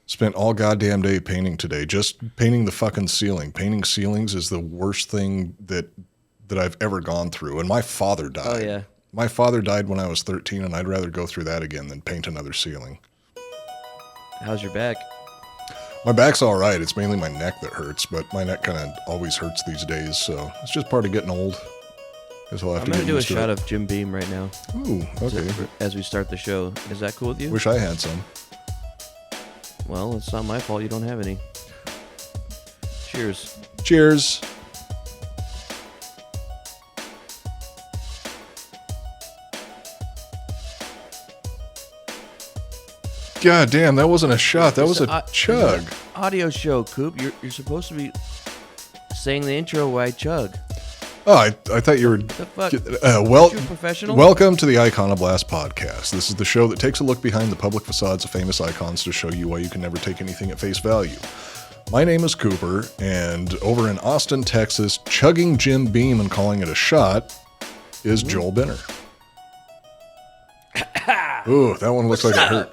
Spent all goddamn day painting today, just painting the fucking ceiling. Painting ceilings is the worst thing that I've ever gone through. And my father died. Oh, yeah. My father died when I was 13, and I'd rather go through that again than paint another ceiling. How's your back? My back's all right. It's mainly my neck that hurts, but my neck kind of always hurts these days, so it's just part of getting old. I'm going to do a shot of Jim Beam right now. Ooh, okay. As we start the show. Is that cool with you? Wish I had some. Well, it's not my fault you don't have any. Cheers. Cheers. God damn, that wasn't a shot. That was a chug. Audio show, Coop. You're supposed to be saying the intro while I chug. Oh, I thought you were... The fuck? Well, you a professional? Welcome to the Iconoblast podcast. This is the show that takes a look behind the public facades of famous icons to show you why you can never take anything at face value. My name is Cooper, and over in Austin, Texas, chugging Jim Beam and calling it a shot is Joel Benner. Ooh, that one looks like it hurt.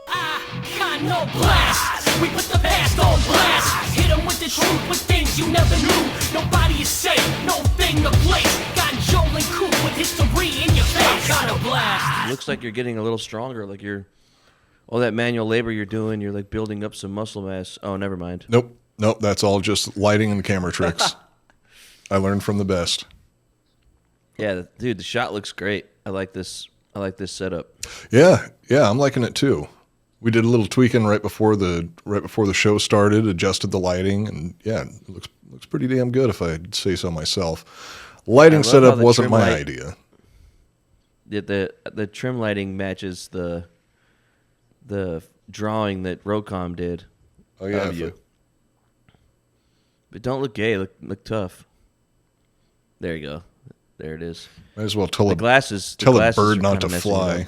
Iconoblast. We put the past on blast. Hit them with the truth, with things you never knew. Nobody is safe, no thing to place. Got Joel and Coop with history in your face. Iconoblast. Looks like you're getting a little stronger. Like all that manual labor you're doing, you're like building up some muscle mass. Oh, never mind. Nope. That's all just lighting and camera tricks. I learned from the best. Yeah, dude, the shot looks great. I like this setup. Yeah, I'm liking it too. We did a little tweaking right before the show started, adjusted the lighting, and yeah, it looks pretty damn good if I'd say so myself. Lighting setup wasn't my idea. The trim lighting matches the drawing that Rocom did. Oh yeah, of you. But don't look gay. Look tough. There you go. There it is. Might as well tell the glasses. Tell the a bird not to fly.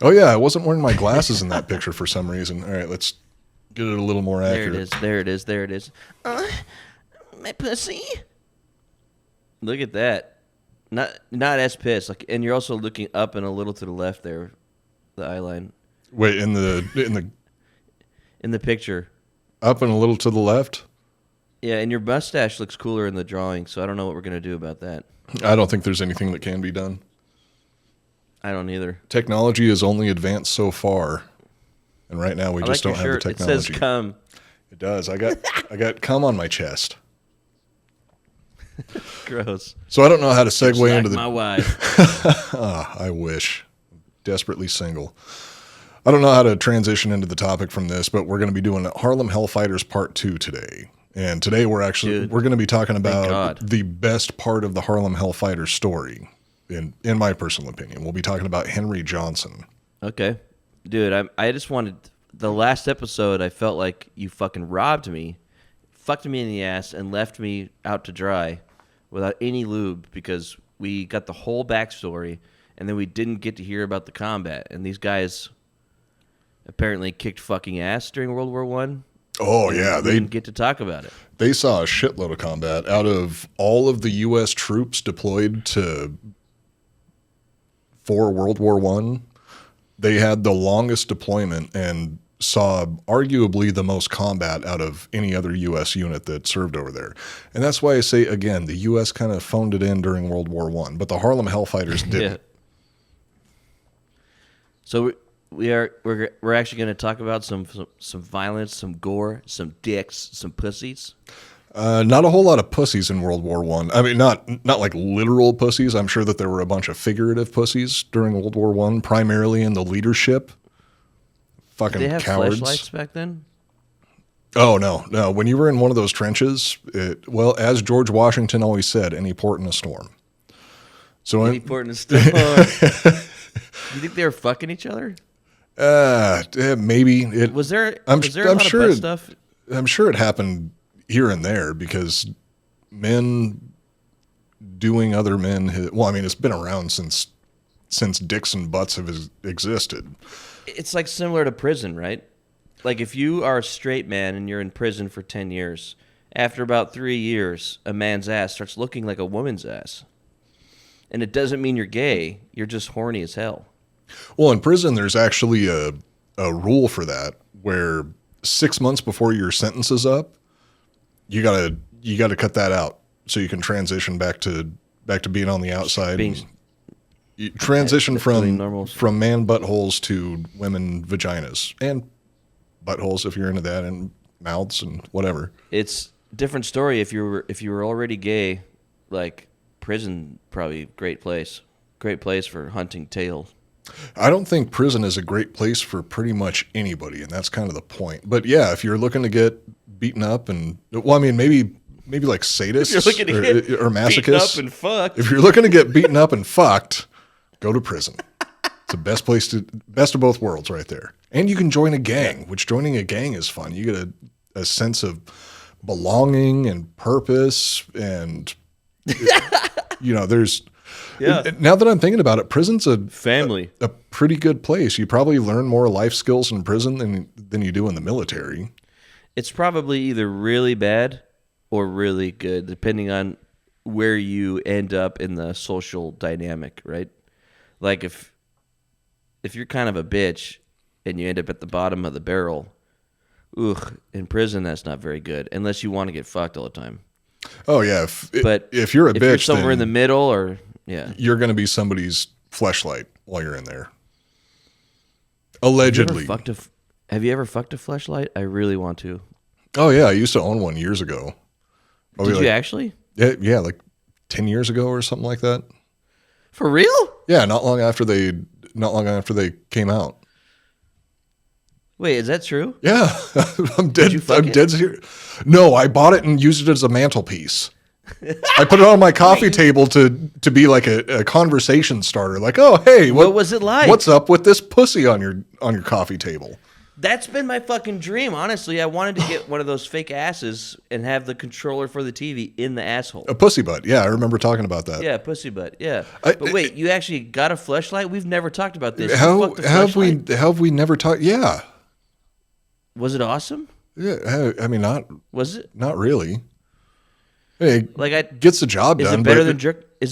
Oh yeah, I wasn't wearing my glasses in that picture for some reason. All right, let's get it a little more accurate. There it is. My pussy. Look at that. Not as pissed. Like, and you're also looking up and a little to the left there, the eye line. Wait, in the picture. Up and a little to the left? Yeah, and your mustache looks cooler in the drawing, so I don't know what we're going to do about that. I don't think there's anything that can be done. I don't either. Technology has only advanced so far, and right now we just don't have the technology. It says "cum." It does. I got cum on my chest. Gross. So I don't know how to segue like into my wife. I wish. Desperately single. I don't know how to transition into the topic from this, but we're going to be doing Harlem Hellfighters Part 2 today. And today we're going to be talking about the best part of the Harlem Hellfighters story, in my personal opinion. We'll be talking about Henry Johnson. Okay. Dude, I just wanted... The last episode, I felt like you fucking robbed me, fucked me in the ass, and left me out to dry without any lube because we got the whole backstory, and then we didn't get to hear about the combat. And these guys apparently kicked fucking ass during World War I. Oh, yeah. They didn't get to talk about it. They saw a shitload of combat. Out of all of the U.S. troops deployed for World War I, they had the longest deployment and saw arguably the most combat out of any other U.S. unit that served over there. And that's why I say, again, the U.S. kind of phoned it in during World War I, but the Harlem Hellfighters didn't. Yeah. So we're actually going to talk about some violence, some gore, some dicks, some pussies. Not a whole lot of pussies in World War I. I mean, not like literal pussies. I'm sure that there were a bunch of figurative pussies during World War I, primarily in the leadership. Fucking Did they have cowards. fleshlights back then? Oh, no. When you were in one of those trenches, as George Washington always said, any port in a storm. So any port in a storm. You think they were fucking each other? Maybe. Was there a lot of butt stuff? I'm sure it happened here and there because men doing other men. Well, I mean, it's been around since dicks and butts have existed. It's like similar to prison, right? Like if you are a straight man and you're in prison for 10 years, after about 3 years, a man's ass starts looking like a woman's ass. And it doesn't mean you're gay. You're just horny as hell. Well, in prison, there's actually a a rule for that where 6 months before your sentence is up, you gotta cut that out so you can transition back to being on the outside. You transition from man buttholes to women vaginas and buttholes if you're into that, and mouths and whatever. It's a different story if you were already gay. Like prison, probably great place for hunting tail. I don't think prison is a great place for pretty much anybody, and that's kind of the point. But yeah, if you're looking to get beaten up and maybe like sadists or masochists, beaten up and fucked. If you're looking to get beaten up and fucked, go to prison. It's the best of both worlds right there. And you can join a gang, which joining a gang is fun. You get a sense of belonging and purpose, and there's. Yeah. Now that I'm thinking about it, prison's a pretty good place. You probably learn more life skills in prison than you do in the military. It's probably either really bad or really good, depending on where you end up in the social dynamic, right? Like if you're kind of a bitch and you end up at the bottom of the barrel, in prison that's not very good unless you want to get fucked all the time. Oh yeah, if you're a bitch, you're somewhere in the middle, or you're going to be somebody's fleshlight while you're in there. Allegedly. Have you ever fucked a fleshlight? I really want to. Oh yeah, I used to own one years ago. Did you actually? Yeah, like 10 years ago or something like that. For real? Yeah, not long after they came out. Wait, is that true? Yeah, I'm dead. I'm dead serious. No, I bought it and used it as a mantelpiece. I put it on my coffee table to be like a conversation starter. Like, oh hey, what was it like? What's up with this pussy on your coffee table? That's been my fucking dream. Honestly, I wanted to get one of those fake asses and have the controller for the TV in the asshole. A pussy butt. Yeah, I remember talking about that. Yeah, pussy butt. Yeah. But wait, you actually got a fleshlight? We've never talked about this. How have we never talked? Yeah. Was it awesome? Yeah, I mean, Was it? Not really. Hey, like gets the job done. Is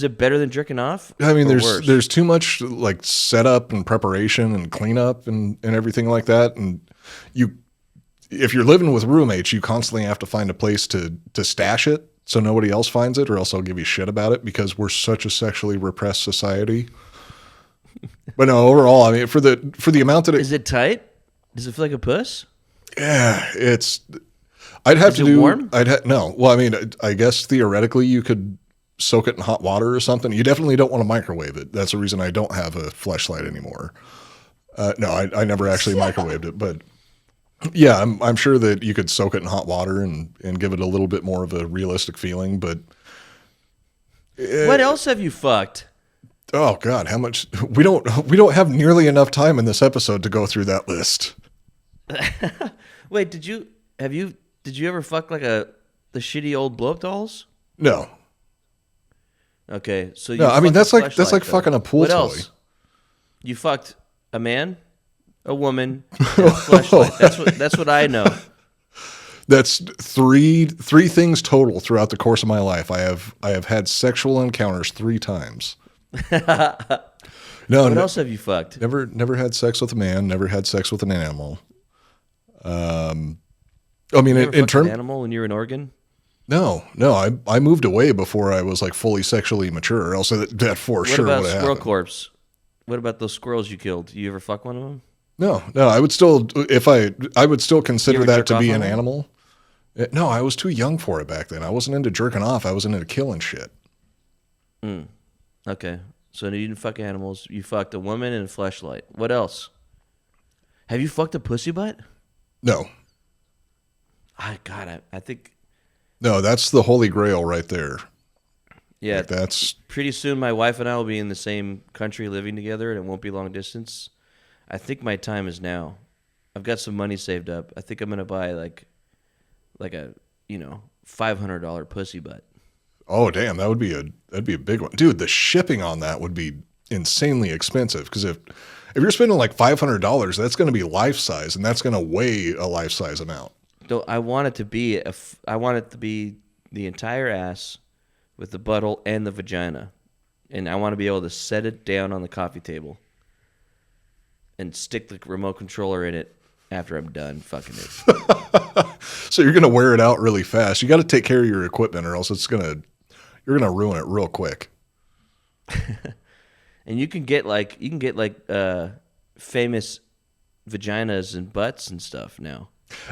it better than jerking off? I mean, there's too much like setup and preparation and cleanup and everything like that. And if you're living with roommates, you constantly have to find a place to stash it so nobody else finds it, or else I'll give you shit about it because we're such a sexually repressed society. But no, overall, I mean, for the amount that is it tight? Does it feel like a puss? Yeah, I'd have to do. Warm? No. Well, I mean, I guess theoretically you could soak it in hot water or something. You definitely don't want to microwave it. That's the reason I don't have a fleshlight anymore. No, I never actually microwaved it, but yeah, I'm sure that you could soak it in hot water and give it a little bit more of a realistic feeling. But what else have you fucked? Oh God, how much? We don't have nearly enough time in this episode to go through that list. Wait, did you ever fuck like the shitty old blow up dolls? No. Okay, so I mean that's like fucking a pool what toy. Else? You fucked a man, a woman, and a fleshlight. That's what I know. That's three things total throughout the course of my life. I have had sexual encounters 3 times. No. What else have you fucked? Never had sex with a man. Never had sex with an animal. I mean, in terms an animal when you were in Oregon. No. I moved away before I was like fully sexually mature, or else that for sure would have happened. What about squirrel corpse? What about those squirrels you killed? You ever fuck one of them? No. I would still, I would still consider that to be an animal. No, I was too young for it back then. I wasn't into jerking off. I was into killing shit. Okay. So you didn't fuck animals. You fucked a woman and a fleshlight. What else? Have you fucked a pussy butt? No. I think. No, that's the holy grail right there. Yeah. Like that's. Pretty soon my wife and I will be in the same country living together, and it won't be long distance. I think my time is now. I've got some money saved up. I think I'm going to buy like a, $500 pussy butt. Oh damn, that'd be a big one, dude. The shipping on that would be insanely expensive because if you're spending like $500, that's going to be life size, and that's going to weigh a life size amount. So I want it to be the entire ass with the butthole and the vagina, and I want to be able to set it down on the coffee table. and stick the remote controller in it after I'm done fucking it. So you're gonna wear it out really fast. You got to take care of your equipment, or else you're gonna ruin it real quick. And you can get like famous vaginas and butts and stuff now.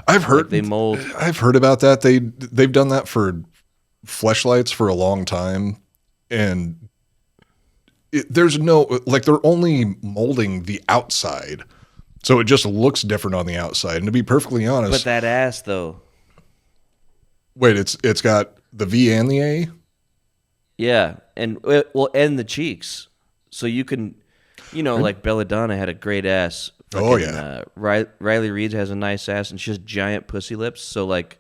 I've heard they mold. I've heard about that. They've done that for fleshlights for a long time, and there's no like they're only molding the outside, so it just looks different on the outside. And to be perfectly honest, But that ass though. Wait, it's got the V and the A. Yeah, and the cheeks, so you can, like Belladonna had a great ass. Oh, yeah. Riley Reid has a nice ass, and she has giant pussy lips. So like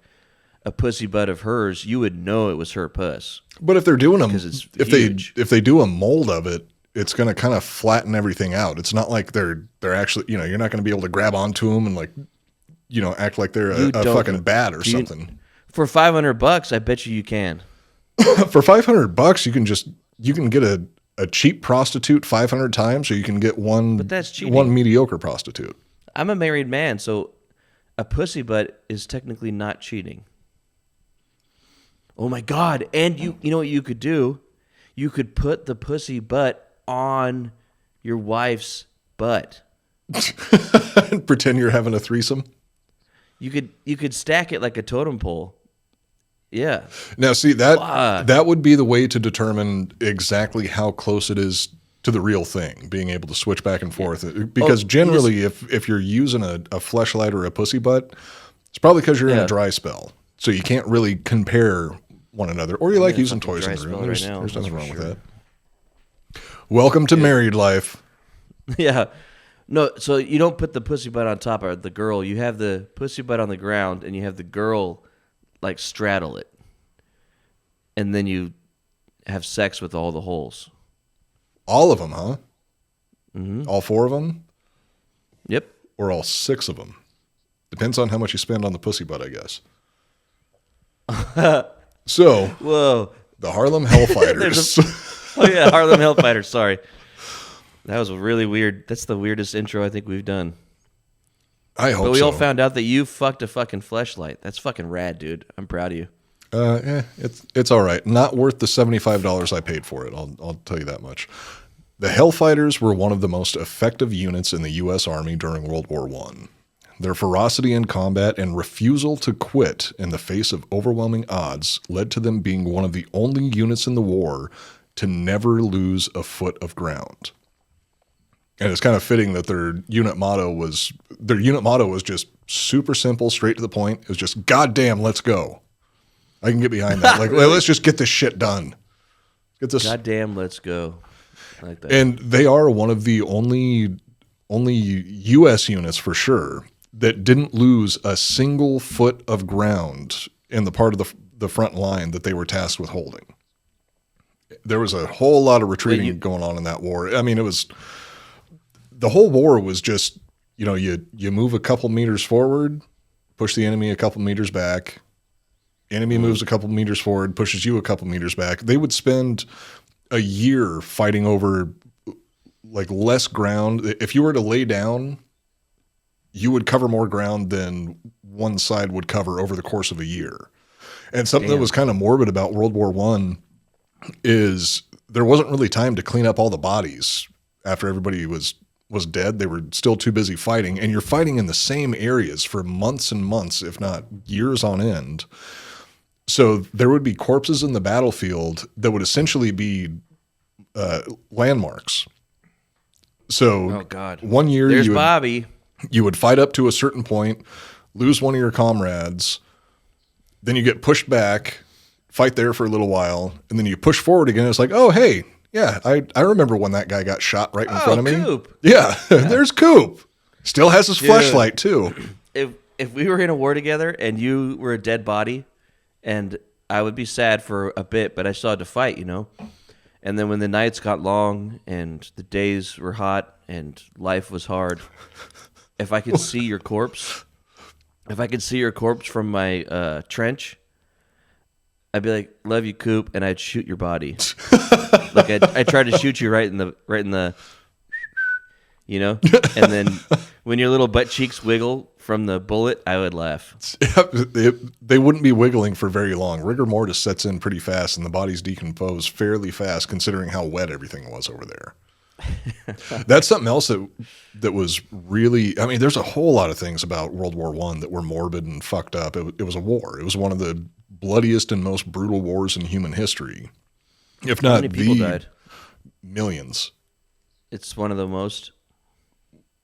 a pussy butt of hers, you would know it was her puss. But if they're doing them, It's if they do a mold of it, it's going to kind of flatten everything out. It's not like they're actually, you're not going to be able to grab onto them and like, act like they're a fucking bat or something. For $500, I bet you can. For $500, you can get a cheap prostitute 500 times, or you can get one. But that's cheating. One mediocre prostitute. I'm a married man, so a pussy butt is technically not cheating. Oh my God! And you know what you could do? You could put the pussy butt on your wife's butt. And pretend you're having a threesome. You could stack it like a totem pole. Yeah. Now, see, that would be the way to determine exactly how close it is to the real thing, being able to switch back and forth. Because generally, if you're using a fleshlight or a pussy butt, it's probably because you're in a dry spell. So you can't really compare one another. Or you like using toys in the room. There's nothing wrong with that. Welcome to married life. Yeah. No, so you don't put the pussy butt on top of the girl. You have the pussy butt on the ground, and you have the girl like straddle it, and then you have sex with all the holes. All of them, huh? Mm-hmm. All 4 of them? Yep. Or all 6 of them? Depends on how much you spend on the pussy butt, I guess. So, whoa, the Harlem Hellfighters. Oh yeah, Harlem Hellfighters. Sorry, that was really weird. That's the weirdest intro I think we've done. I hope so. But we all found out that you fucked a fucking fleshlight. That's fucking rad, dude. I'm proud of you. It's all right. Not worth the $75 I paid for it. I'll tell you that much. The Hellfighters were one of the most effective units in the U.S. Army during World War I. Their ferocity in combat and refusal to quit in the face of overwhelming odds led to them being one of the only units in the war to never lose a foot of ground. And it's kind of fitting that their unit motto was just super simple, straight to the point. It was just, goddamn, let's go. I can get behind that. Like, let's just get this shit done. Get this. Goddamn, let's go. I like that. And they are one of the only U.S. units for sure that didn't lose a single foot of ground in the part of the front line that they were tasked with holding. There was a whole lot of retreating going on in that war. I mean, the whole war was just, you move a couple meters forward, push the enemy a couple meters back. Enemy moves a couple meters forward, pushes you a couple meters back. They would spend a year fighting over like less ground. If you were to lay down, you would cover more ground than one side would cover over the course of a year. And something that was kind of morbid about World War I is there wasn't really time to clean up all the bodies after everybody was dead. They were still too busy fighting, and you're fighting in the same areas for months and months, if not years on end. So there would be corpses in the battlefield that would essentially be landmarks. So oh God. 1 year there's Bobby. You would fight up to a certain point, lose one of your comrades, then you get pushed back, fight there for a little while, and then you push forward again. It's like, oh, hey, yeah, I remember when that guy got shot right in front of me. Coop. Yeah, there's Coop. Still has his fleshlight too. If we were in a war together and you were a dead body, and I would be sad for a bit, but I still had to fight, And then when the nights got long and the days were hot and life was hard, if I could see your corpse from my trench, I'd be like, "Love you, Coop," and I'd shoot your body. Like I tried to shoot you right in the, you know? And then when your little butt cheeks wiggle from the bullet, I would laugh. They wouldn't be wiggling for very long. Rigor mortis sets in pretty fast, and the bodies decompose fairly fast, considering how wet everything was over there. That's something else that was really. I mean, there's a whole lot of things about World War I that were morbid and fucked up. It was a war. It was one of the bloodiest and most brutal wars in human history, if not How many people died? Millions. It's one of the most.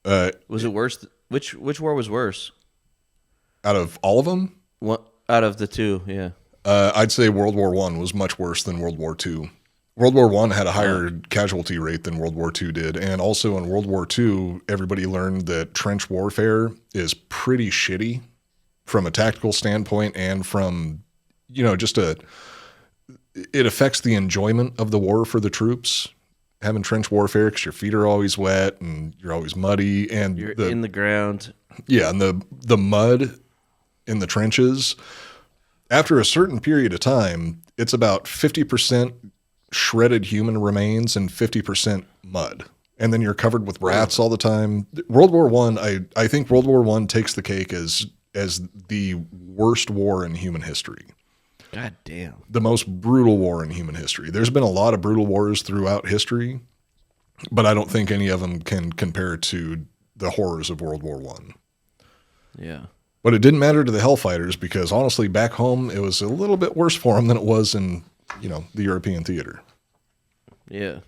Was it worse? Which war was worse? Out of all of them? Out of the two, yeah. I'd say World War I was much worse than World War II. World War I had a higher casualty rate than World War II did. And also in World War II, everybody learned that trench warfare is pretty shitty from a tactical standpoint and from, it affects the enjoyment of the war for the troops. Having trench warfare because your feet are always wet and you're always muddy and you're in the ground. Yeah, and the mud in the trenches, after a certain period of time, it's about 50% shredded human remains and 50% mud. And then you're covered with rats all the time. World War I think World War I takes the cake as the worst war in human history. God damn. The most brutal war in human history. There's been a lot of brutal wars throughout history, but I don't think any of them can compare to the horrors of World War I. Yeah. But it didn't matter to the Hellfighters because honestly, back home, it was a little bit worse for them than it was in, the European theater. Yeah.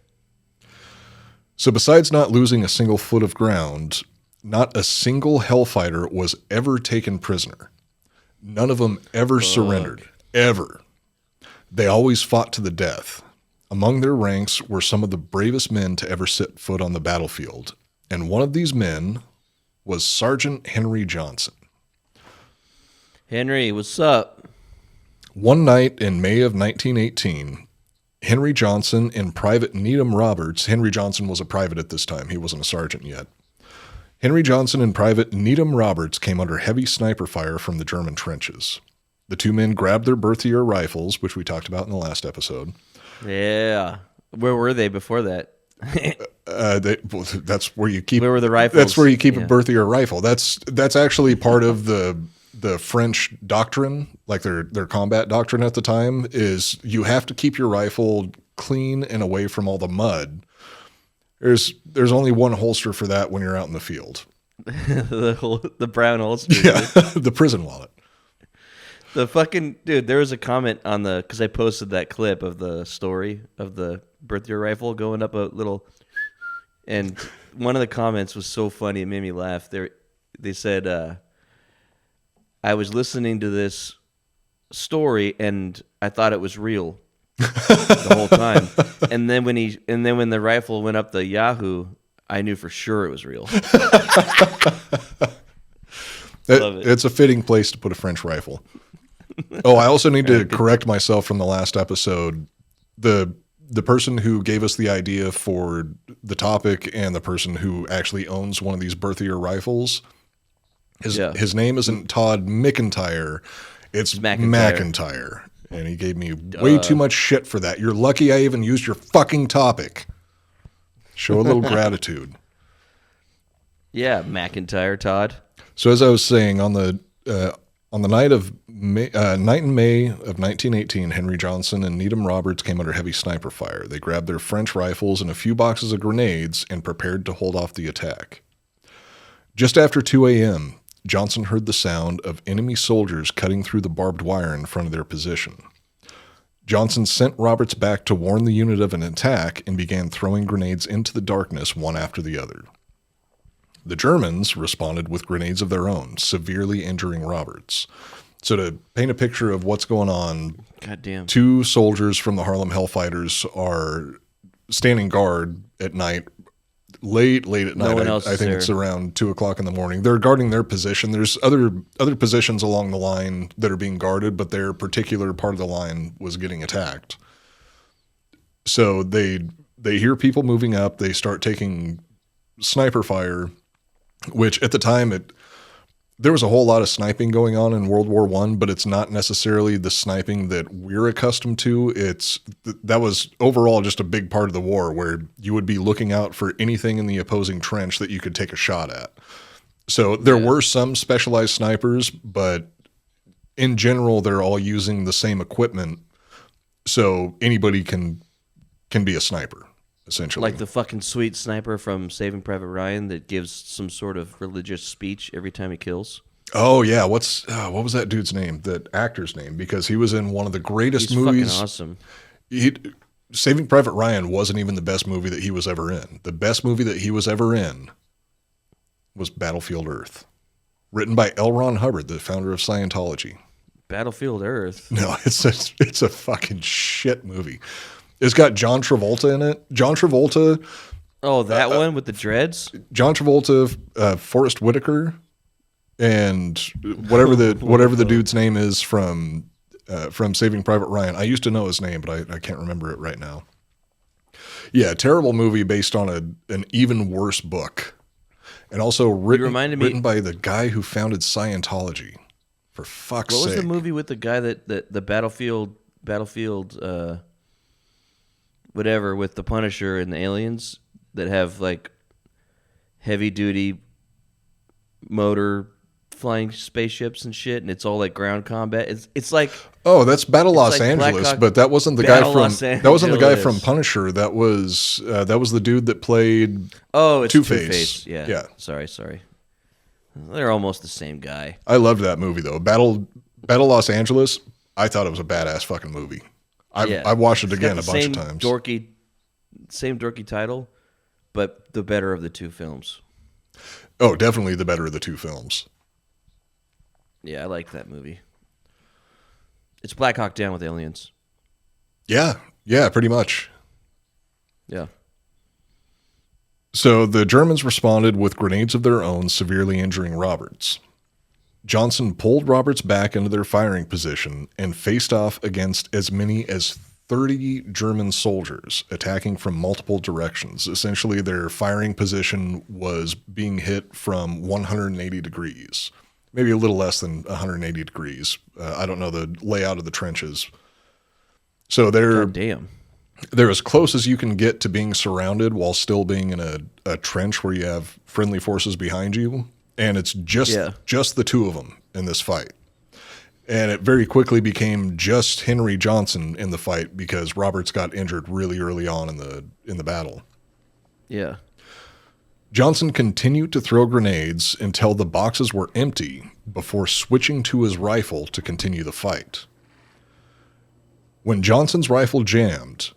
So besides not losing a single foot of ground, not a single Hellfighter was ever taken prisoner. None of them ever surrendered. Ever. They always fought to the death. Among their ranks were some of the bravest men to ever set foot on the battlefield. And one of these men was Sergeant Henry Johnson. Henry, what's up? One night in May of 1918, Henry Johnson and Private Needham Roberts, Henry Johnson was a private at this time, he wasn't a sergeant yet. Henry Johnson and Private Needham Roberts came under heavy sniper fire from the German trenches. The two men grabbed their Berthier rifles, which we talked about in the last episode. Yeah. Where were they before that? That's where you keep. Where were the rifles? That's where you keep a Berthier rifle. That's actually part of the French doctrine, like their combat doctrine at the time, is you have to keep your rifle clean and away from all the mud. There's only one holster for that when you're out in the field. the brown holster. Yeah, the prison wallet. The fucking dude, there was a comment on because I posted that clip of the story of the Berthier rifle going up a little, and one of the comments was so funny, it made me laugh. They said, I was listening to this story and I thought it was real the whole time. And then when the rifle went up the Yahoo, I knew for sure it was real. Love it. It's a fitting place to put a French rifle. Oh, I also need to correct myself from the last episode. The person who gave us the idea for the topic and the person who actually owns one of these Berthier rifles, his name isn't Todd McIntyre, it's McIntyre. And he gave me way too much shit for that. You're lucky I even used your fucking topic. Show a little gratitude. Yeah, McIntyre, Todd. So as I was saying, on the night in May of 1918, Henry Johnson and Needham Roberts came under heavy sniper fire. They grabbed their French rifles and a few boxes of grenades and prepared to hold off the attack. Just after 2 a.m., Johnson heard the sound of enemy soldiers cutting through the barbed wire in front of their position. Johnson sent Roberts back to warn the unit of an attack and began throwing grenades into the darkness one after the other. The Germans responded with grenades of their own, severely injuring Roberts. So to paint a picture of what's going on, goddamn, 2 soldiers from the Harlem Hellfighters are standing guard at night, late at night. I think it's around 2 o'clock in the morning. They're guarding their position. There's other positions along the line that are being guarded, but their particular part of the line was getting attacked. So they hear people moving up. They start taking sniper fire, which at the time there was a whole lot of sniping going on in World War I, but it's not necessarily the sniping that we're accustomed to. That was overall just a big part of the war where you would be looking out for anything in the opposing trench that you could take a shot at. So there were some specialized snipers, but in general, they're all using the same equipment. So anybody can be a sniper, essentially. Like the fucking sweet sniper from Saving Private Ryan that gives some sort of religious speech every time he kills. Oh yeah, what was that dude's name? That actor's name? Because he was in one of the greatest movies. Fucking awesome. Saving Private Ryan wasn't even the best movie that he was ever in. The best movie that he was ever in was Battlefield Earth, written by L. Ron Hubbard, the founder of Scientology. Battlefield Earth. No, it's a fucking shit movie. It's got John Travolta in it. John Travolta. Oh, that one with the dreads? John Travolta, Forrest Whitaker, and whatever the dude's name is from Saving Private Ryan. I used to know his name, but I can't remember it right now. Yeah, terrible movie based on an even worse book. And also written by the guy who founded Scientology. For fuck's sake. What was the movie with the guy that the Battlefield whatever with the Punisher and the aliens that have like heavy duty motor flying spaceships and shit, and it's all like ground combat. It's like that's Battle Los like Angeles, but that wasn't the guy from Punisher. That was the dude that played Two-Face. Yeah. Sorry. They're almost the same guy. I loved that movie though. Battle Los Angeles. I thought it was a badass fucking movie. I watched it again a bunch of times. Same dorky title, but the better of the two films. Oh, definitely the better of the two films. Yeah, I like that movie. It's Black Hawk Down with aliens. Yeah, pretty much. Yeah. So the Germans responded with grenades of their own, severely injuring Roberts. Johnson pulled Roberts back into their firing position and faced off against as many as 30 German soldiers attacking from multiple directions. Essentially, their firing position was being hit from 180 degrees, maybe a little less than 180 degrees. I don't know the layout of the trenches. So they're as close as you can get to being surrounded while still being in a trench where you have friendly forces behind you. And it's just the two of them in this fight. And it very quickly became just Henry Johnson in the fight because Roberts got injured really early on in the battle. Yeah. Johnson continued to throw grenades until the boxes were empty before switching to his rifle to continue the fight. When Johnson's rifle jammed,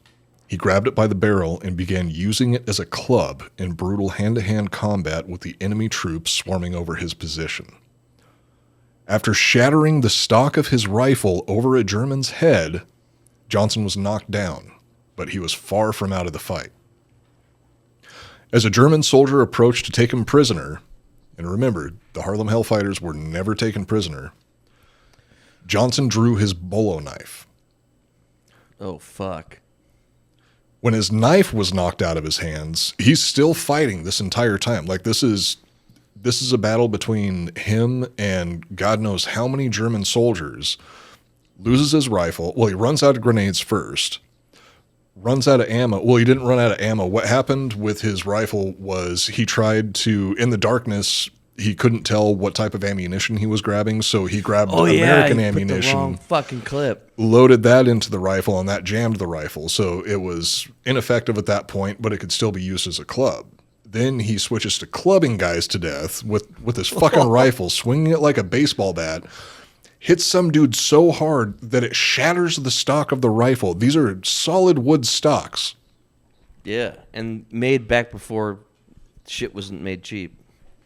he grabbed it by the barrel and began using it as a club in brutal hand-to-hand combat with the enemy troops swarming over his position. After shattering the stock of his rifle over a German's head, Johnson was knocked down, but he was far from out of the fight. As a German soldier approached to take him prisoner, and remember, the Harlem Hellfighters were never taken prisoner, Johnson drew his bolo knife. Oh, fuck. When his knife was knocked out of his hands, he's still fighting this entire time. Like this is a battle between him and God knows how many German soldiers. Loses his rifle. Well, he runs out of grenades first. Runs out of ammo. Well, he didn't run out of ammo. What happened with his rifle was he tried to, in the darkness, he couldn't tell what type of ammunition he was grabbing, so he grabbed American ammunition. Put the wrong fucking clip. Loaded that into the rifle, and that jammed the rifle. So it was ineffective at that point, but it could still be used as a club. Then he switches to clubbing guys to death with his fucking rifle, swinging it like a baseball bat. Hits some dude so hard that it shatters the stock of the rifle. These are solid wood stocks. Yeah, and made back before shit wasn't made cheap.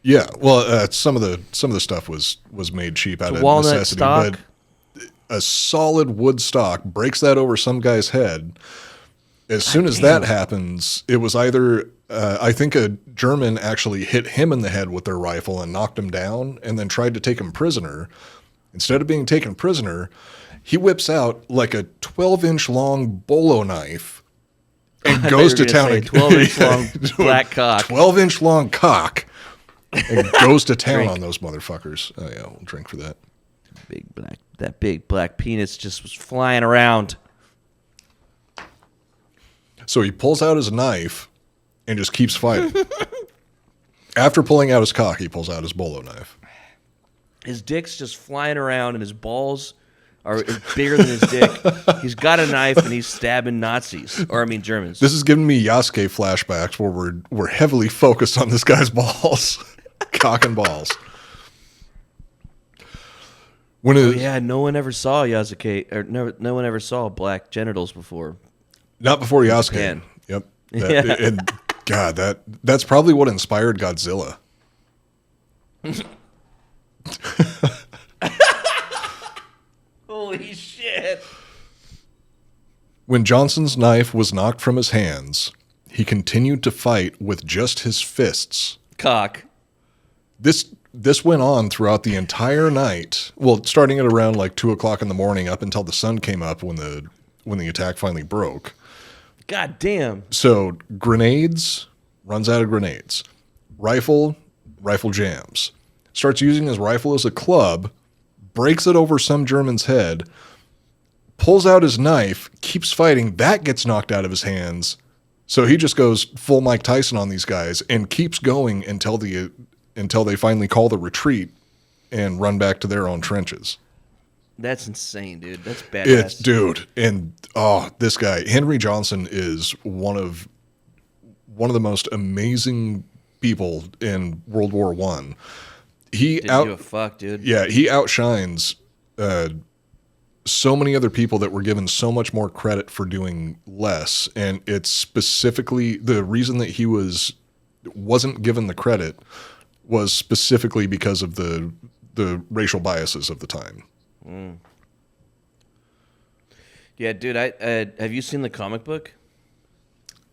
Yeah, well, some of the stuff was made cheap out of necessity, stock. But a solid wood stock breaks that over some guy's head. As soon as that happens, it was either I think a German actually hit him in the head with their rifle and knocked him down, and then tried to take him prisoner. Instead of being taken prisoner, he whips out like a 12-inch long bolo knife and goes to town. 12-inch long black cock. 12-inch long cock. and goes to town on those motherfuckers. Oh yeah, we'll drink for that. That big black penis just was flying around. So he pulls out his knife and just keeps fighting. After pulling out his cock, he pulls out his bolo knife. His dick's just flying around, and his balls are bigger than his dick. He's got a knife, and he's stabbing Nazis, Germans. This is giving me Yasuke flashbacks where we're heavily focused on this guy's balls, cock and balls. No one ever saw Yasuke, or no one ever saw black genitals before. Not before Yasuke. Japan. Yep. And God, that's probably what inspired Godzilla. Holy shit. When Johnson's knife was knocked from his hands, he continued to fight with just his fists. Cock. This went on throughout the entire night. Well, starting at around like 2:00 in the morning up until the sun came up when the attack finally broke. God damn. So grenades, runs out of grenades. Rifle jams. Starts using his rifle as a club, breaks it over some German's head, pulls out his knife, keeps fighting. That gets knocked out of his hands. So he just goes full Mike Tyson on these guys and keeps going until they finally call the retreat and run back to their own trenches. That's insane, dude. That's badass. And this guy, Henry Johnson, is one of the most amazing people in World War I. He didn't give a fuck, dude. Yeah, he outshines so many other people that were given so much more credit for doing less. And it's specifically the reason that he wasn't given the credit was specifically because of the racial biases of the time. Mm. Yeah, dude. Have you seen the comic book?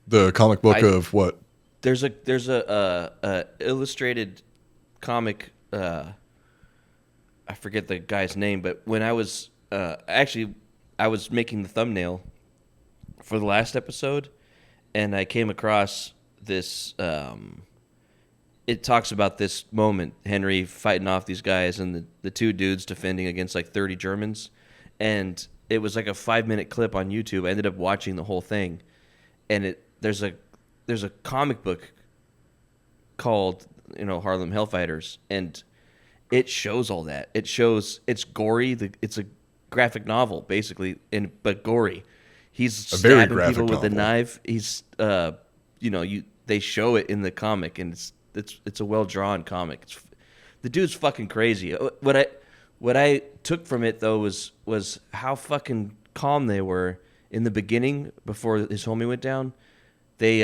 The comic book of what? There's a illustrated comic. I forget the guy's name, but when I was I was making the thumbnail for the last episode, and I came across this. It talks about this moment, Henry fighting off these guys and the two dudes defending against like 30 Germans. And it was like a 5-minute clip on YouTube. I ended up watching the whole thing. And there's a comic book called, Harlem Hellfighters. And it shows all that. It shows, it's gory. It's a graphic novel, basically, but gory. He's stabbing people with a knife. He's, they show it in the comic, and it's a well-drawn comic. The dude's fucking crazy. What I took from it, though, was how fucking calm they were in the beginning before his homie went down. They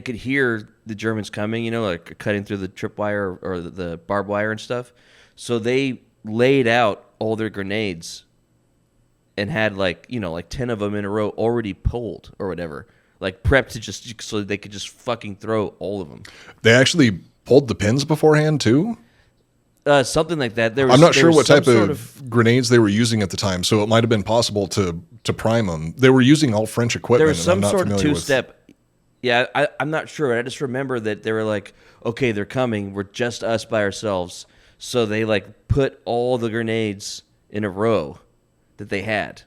could hear the Germans coming, like cutting through the tripwire or the barbed wire and stuff. So they laid out all their grenades and had like 10 of them in a row already pulled or whatever. Like prepped to just so they could just fucking throw all of them. They actually pulled the pins beforehand too? Something like that. I'm not sure what type of grenades they were using at the time, so it might have been possible to prime them. They were using all French equipment. There was some sort of two-step. Yeah, I'm not sure. I just remember that they were like, okay, they're coming. We're just us by ourselves. So they like put all the grenades in a row that they had.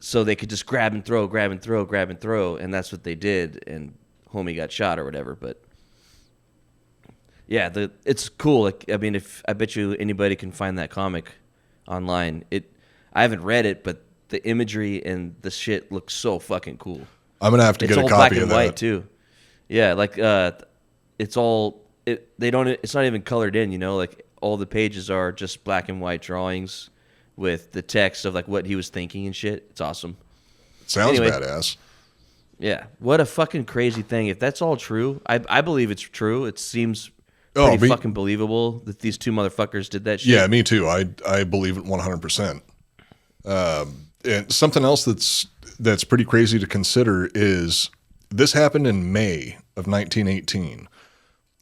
So they could just grab and throw, and that's what they did, and homie got shot or whatever. But yeah, it's cool. Like, I mean, I bet you anybody can find that comic online. I haven't read it, but the imagery and the shit looks so fucking cool. I'm gonna have to get a copy of that. It's all black and white too. Yeah, like it's all It's not even colored in. Like all the pages are just black and white drawings with the text of like what he was thinking and shit. It's awesome. Sounds badass. Yeah. What a fucking crazy thing. If that's all true, I believe it's true. It seems pretty fucking believable that these two motherfuckers did that shit. Yeah, me too. I believe it 100%. And something else that's pretty crazy to consider is this happened in May of 1918.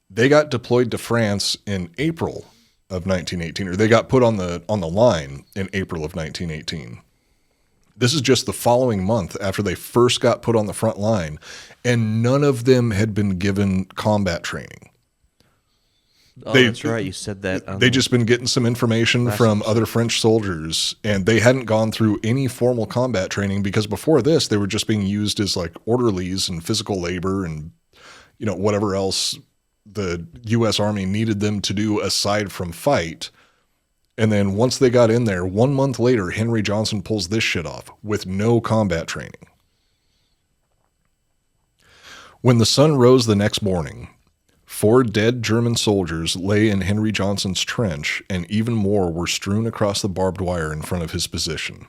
They got deployed to France in April of 1918, or they got put on the line in April of 1918. This is just the following month after they first got put on the front line, and none of them had been given combat training. That's right. You said that. They just been getting some information from other French soldiers, and they hadn't gone through any formal combat training because before this, they were just being used as like orderlies and physical labor and, whatever else the U.S. Army needed them to do aside from fight. And then once they got in there, 1 month later, Henry Johnson pulls this shit off with no combat training. When the sun rose the next morning, 4 dead German soldiers lay in Henry Johnson's trench, and even more were strewn across the barbed wire in front of his position.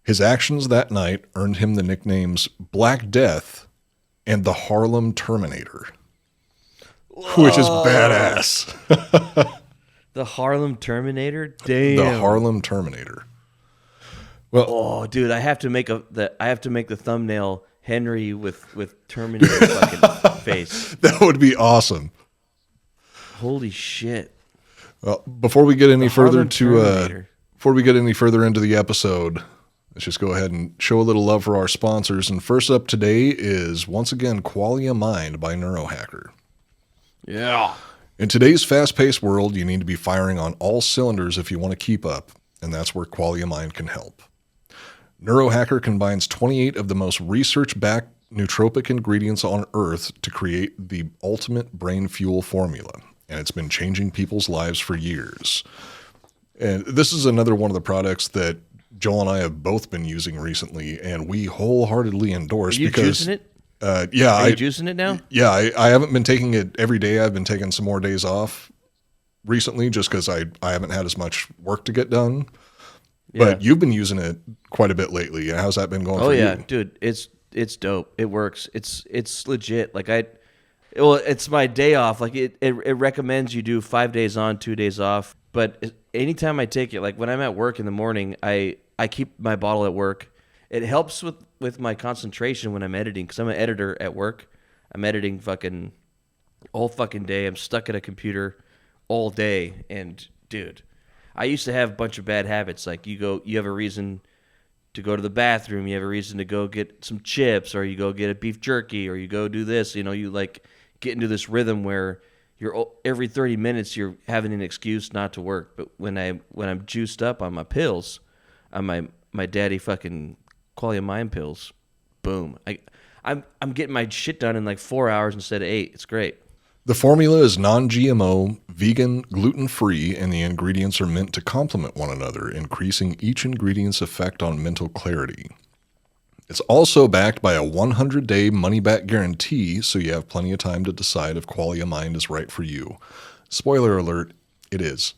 His actions that night earned him the nicknames Black Death and the Harlem Terminator, which is badass. The Harlem Terminator? Damn. The Harlem Terminator. Well, dude, I have to make the thumbnail Henry with Terminator fucking face. That would be awesome. Holy shit. Well, before we get any further into the episode, let's just go ahead and show a little love for our sponsors. And first up today is once again Qualia Mind by Neurohacker. Yeah. In today's fast-paced world, you need to be firing on all cylinders if you want to keep up, and that's where Qualia Mind can help. Neurohacker combines 28 of the most research-backed nootropic ingredients on Earth to create the ultimate brain fuel formula, and it's been changing people's lives for years. And this is another one of the products that Joel and I have both been using recently, and we wholeheartily endorse. Are you juicing it? Yeah. Are you juicing it now? Yeah, I haven't been taking it every day. I've been taking some more days off recently just because I haven't had as much work to get done. Yeah. But you've been using it quite a bit lately. How's that been going for you? Oh, yeah, dude. It's dope. It works. It's legit. Like it's my day off. Like it recommends you do 5 days on, 2 days off. But anytime I take it, like when I'm at work in the morning, I keep my bottle at work. It helps with my concentration when I'm editing because I'm an editor at work. I'm editing fucking all fucking day. I'm stuck at a computer all day. And dude, I used to have a bunch of bad habits. Like you have a reason to go to the bathroom. You have a reason to go get some chips, or you go get a beef jerky, or you go do this. You like get into this rhythm where you're every 30 minutes you're having an excuse not to work. But when I'm juiced up on my pills, on my daddy fucking Qualia Mind pills, boom. I'm getting my shit done in like 4 hours instead of 8. It's great. The formula is non-GMO, vegan, gluten-free, and the ingredients are meant to complement one another, increasing each ingredient's effect on mental clarity. It's also backed by a 100-day money-back guarantee, so you have plenty of time to decide if Qualia Mind is right for you. Spoiler alert, it is.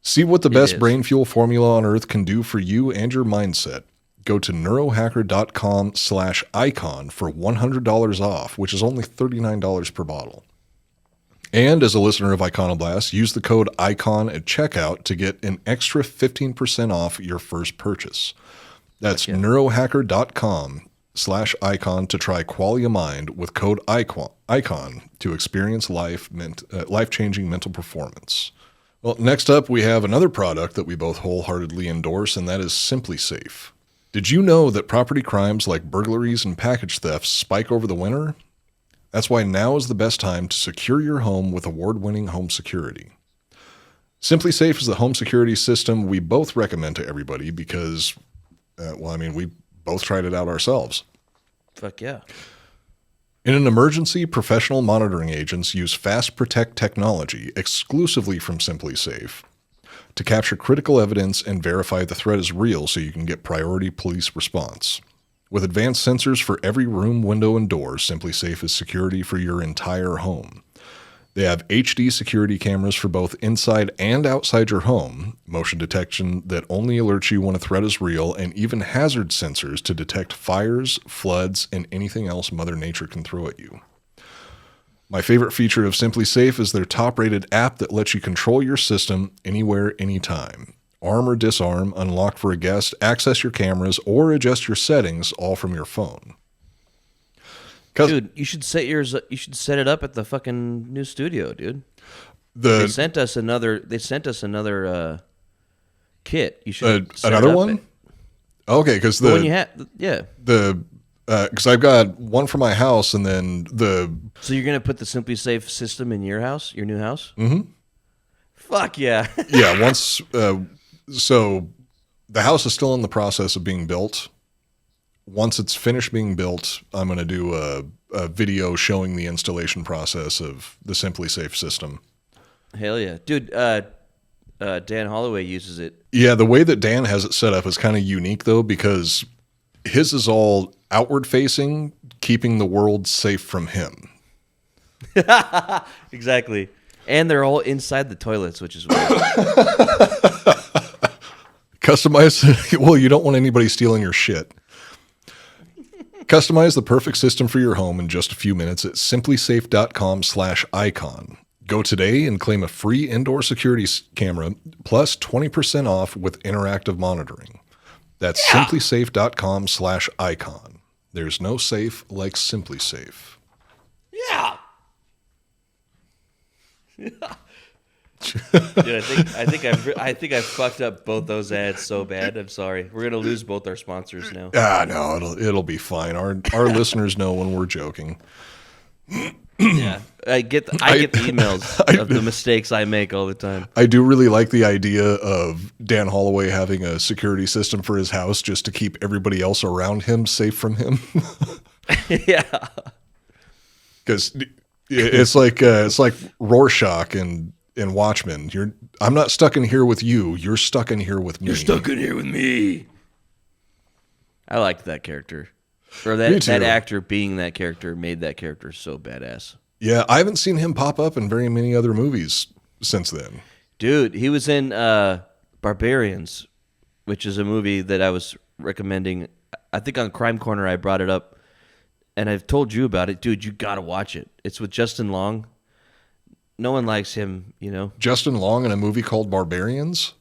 See what the best brain fuel formula on Earth can do for you and your mindset. Go to neurohacker.com/icon for $100 off, which is only $39 per bottle. And as a listener of Iconoblast, use the code ICON at checkout to get an extra 15% off your first purchase. That's neurohacker.com/icon to try Qualia Mind with code ICON to experience life-changing mental performance. Well, next up, we have another product that we both wholeheartedly endorse, and that is Simply Safe. Did you know that property crimes like burglaries and package thefts spike over the winter? That's why now is the best time to secure your home with award-winning home security. Simply Safe is the home security system we both recommend to everybody because, we both tried it out ourselves. Fuck yeah. In an emergency, professional monitoring agents use Fast Protect technology exclusively from Simply Safe to capture critical evidence and verify the threat is real so you can get priority police response. With advanced sensors for every room, window, and door, Simply Safe is security for your entire home. They have HD security cameras for both inside and outside your home, motion detection that only alerts you when a threat is real, and even hazard sensors to detect fires, floods, and anything else Mother Nature can throw at you. My favorite feature of Simply Safe is their top-rated app that lets you control your system anywhere, anytime. Arm or disarm, unlock for a guest, access your cameras, or adjust your settings all from your phone. Dude, you should set it up at the fucking new studio, dude. They sent us another kit. You should another one. Okay, because the Because I've got one for my house, and then So you're gonna put the Simply Safe system in your house, your new house? Mm-hmm. Fuck yeah. yeah, once. So the house is still in the process of being built. Once it's finished being built, I'm going to do a video showing the installation process of the Simply Safe system. Hell yeah, dude. Dan Holloway uses it. Yeah, the way that Dan has it set up is kind of unique, though, because his is all outward facing, keeping the world safe from him. Exactly. And they're all inside the toilets, which is weird. Customize. Well, you don't want anybody stealing your shit. Customize the perfect system for your home in just a few minutes at simplysafe.com/icon. Go today and claim a free indoor security camera plus 20% off with interactive monitoring. That's simplysafe.com/icon. There's no safe like Simply Safe. Yeah. Dude, I think I fucked up both those ads so bad. I'm sorry. We're gonna lose both our sponsors now. No, it'll be fine. Our listeners know when we're joking. Yeah, I get the emails of the mistakes I make all the time. I do really like the idea of Dan Holloway having a security system for his house just to keep everybody else around him safe from him. Yeah, because it's like Rorschach and Watchmen. I'm not stuck in here with you. You're stuck in here with me. You're stuck in here with me. I liked that character. Or that actor being that character made that character so badass. Yeah, I haven't seen him pop up in very many other movies since then. Dude, he was in Barbarians, which is a movie that I was recommending. I think on Crime Corner I brought it up, and I've told you about it. Dude, you got to watch it. It's with Justin Long. No one likes him, you know. Justin Long in a movie called Barbarians?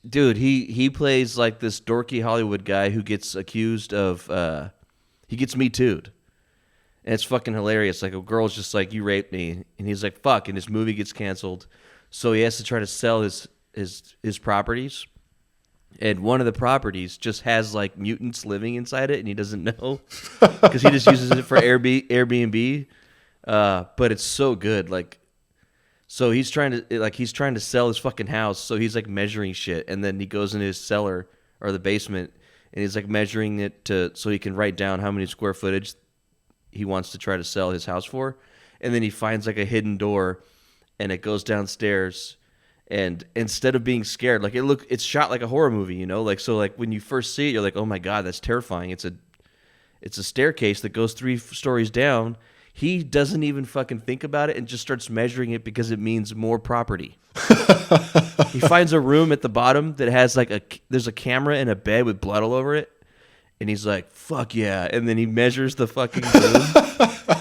Dude, he plays like this dorky Hollywood guy who gets accused of... he gets Me Too'd. And it's fucking hilarious. Like, a girl's just like, you raped me. And he's like, fuck. And his movie gets canceled. So he has to try to sell his properties. And one of the properties just has, like, mutants living inside it, and he doesn't know. Because he just uses it for Airbnb. But it's so good. Like, so he's trying to sell his fucking house. So he's, like, measuring shit. And then he goes into his cellar or the basement, and he's like measuring it so he can write down how many square footage he wants to try to sell his house for. And then he finds like a hidden door, and it goes downstairs. And instead of being scared, like it's shot like a horror movie, you know, like, so like when you first see it, you're like, oh my God, that's terrifying. It's a staircase that goes 3 stories down. He doesn't even fucking think about it and just starts measuring it because it means more property. He finds a room at the bottom that has there's a camera and a bed with blood all over it. And he's like, fuck yeah. And then he measures the fucking room.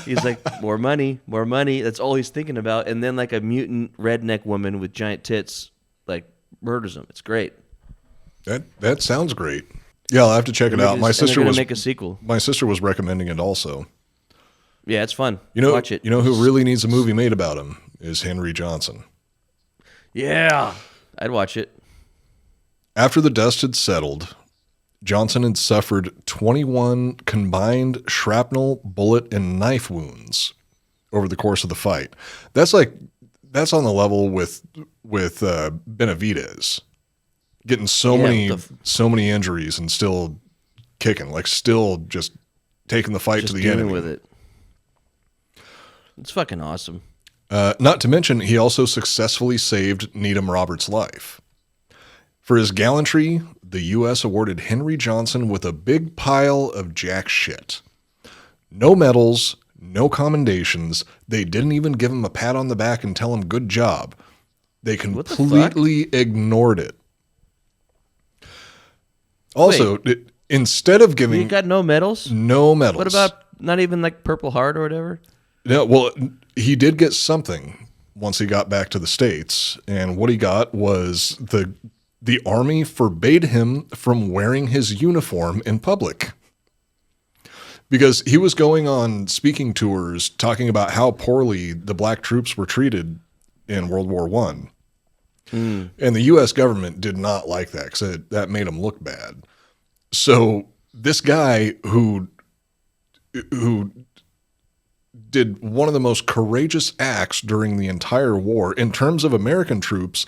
He's like, more money. That's all he's thinking about. And then like a mutant redneck woman with giant tits like murders him. It's great. That sounds great. Yeah, I'll have to check it out. My sister was make a sequel. My sister was recommending it also. Yeah, it's fun. Watch it. You know who really needs a movie made about him is Henry Johnson. Yeah, I'd watch it. After the dust had settled, Johnson had suffered 21 combined shrapnel, bullet, and knife wounds over the course of the fight. That's on the level with Benavidez, getting so many injuries and still kicking, like still just taking the fight to the enemy with it. It's fucking awesome. Not to mention, he also successfully saved Needham Roberts' life. For his gallantry, the U.S. awarded Henry Johnson with a big pile of jack shit. No medals, no commendations. They didn't even give him a pat on the back and tell him good job. They completely ignored it. Also, instead of giving... He got no medals? No medals. What about not even like Purple Heart or whatever? No, well, he did get something once he got back to the States, and what he got was the Army forbade him from wearing his uniform in public because he was going on speaking tours talking about how poorly the black troops were treated in World War I. And the U.S. government did not like that because that made him look bad. So this guy who who did one of the most courageous acts during the entire war. In terms of American troops,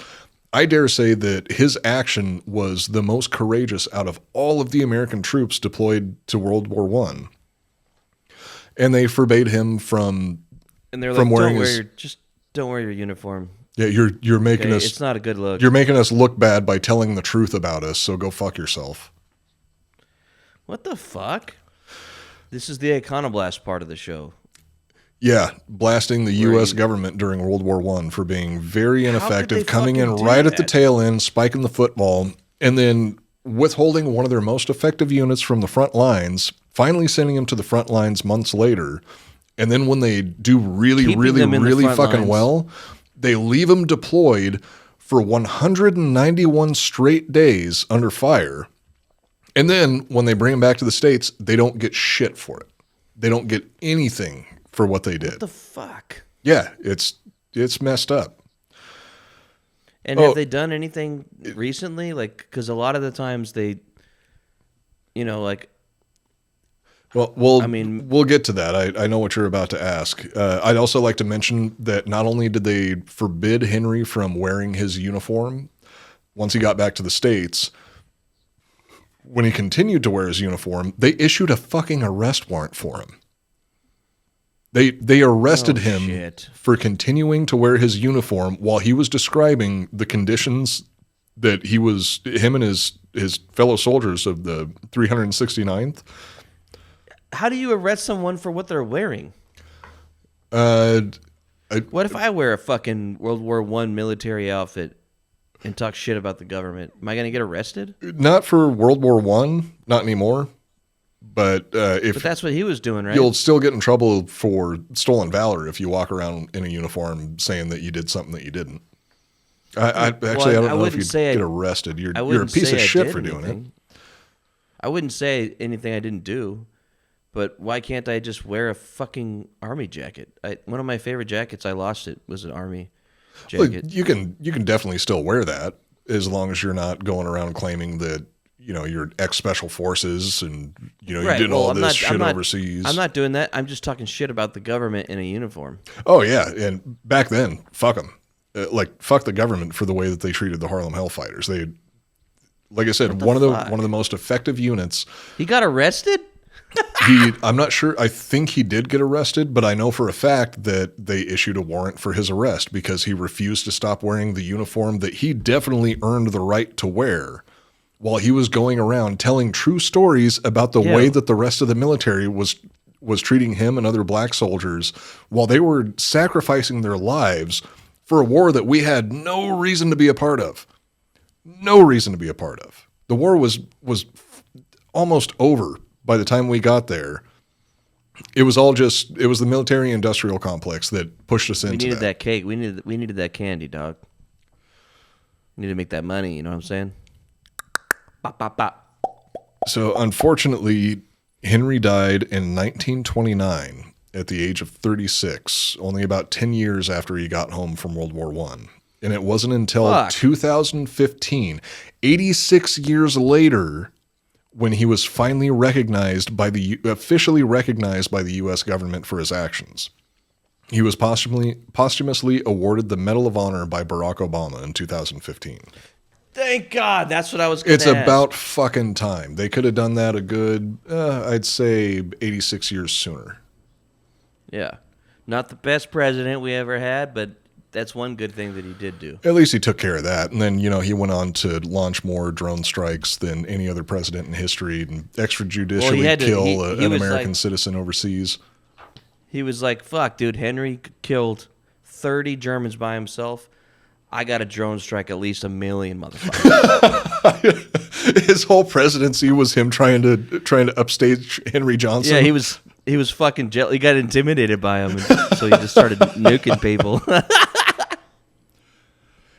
I dare say that his action was the most courageous out of all of the American troops deployed to World War One. And they forbade him from wearing don't wear your uniform. Yeah, you're making us. It's not a good look. You're making us look bad by telling the truth about us. So go fuck yourself. What the fuck? This is the Iconoblast part of the show. Yeah, blasting the U.S. government during World War I for being very ineffective, coming in right at the tail end, spiking the football, and then withholding one of their most effective units from the front lines, finally sending them to the front lines months later. And then when they do really fucking well, they leave them deployed for 191 straight days under fire. And then when they bring them back to the States, they don't get shit for it. They don't get anything for what they did. What the fuck? Yeah, it's messed up. And have they done anything recently? Like, because a lot of the times they, like. Well, we'll get to that. I know what you're about to ask. I'd also like to mention that not only did they forbid Henry from wearing his uniform once he got back to the States, when he continued to wear his uniform, they issued a fucking arrest warrant for him. They arrested him for continuing to wear his uniform while he was describing the conditions that him and his fellow soldiers of the 369th. How do you arrest someone for what they're wearing? What if I wear a fucking World War I military outfit and talk shit about the government? Am I going to get arrested? Not for World War I, not anymore. But but that's what he was doing, right? You'll still get in trouble for stolen valor if you walk around in a uniform saying that you did something that you didn't. I don't know if you'd get arrested. You're a piece of shit for doing it. I wouldn't say anything I didn't do. But why can't I just wear a fucking army jacket? One of my favorite jackets, I lost it, was an army jacket. Well, you can definitely still wear that as long as you're not going around claiming that you're ex-special forces and you did all this shit overseas. I'm not doing that. I'm just talking shit about the government in a uniform. Oh yeah, and back then, fuck them. Fuck the government for the way that they treated the Harlem Hellfighters. They, like I said, one of the most effective units. He got arrested? I'm not sure. I think he did get arrested, but I know for a fact that they issued a warrant for his arrest because he refused to stop wearing the uniform that he definitely earned the right to wear while he was going around telling true stories about the way that the rest of the military was treating him and other black soldiers while they were sacrificing their lives for a war that we had no reason to be a part of. No reason to be a part of. The war was almost over by the time we got there. It was the military industrial complex that pushed us into that. We needed that cake. We needed that candy, dog. We need to make that money, you know what I'm saying? Bop, bop, bop. So unfortunately, Henry died in 1929 at the age of 36, only about 10 years after he got home from World War I. And it wasn't until 2015, 86 years later, when he was finally officially recognized by the U.S. government for his actions. He was posthumously awarded the Medal of Honor by Barack Obama in 2015. Thank God. That's what I was going to ask. It's about fucking time. They could have done that a good, I'd say, 86 years sooner. Yeah. Not the best president we ever had, but that's one good thing that he did do. At least he took care of that. And then, he went on to launch more drone strikes than any other president in history and extrajudicially kill an American citizen overseas. He was like, fuck, dude, Henry killed 30 Germans by himself. I got a drone strike at least 1 million motherfuckers. His whole presidency was him trying to upstage Henry Johnson. Yeah, he was fucking he got intimidated by him, so he just started nuking people.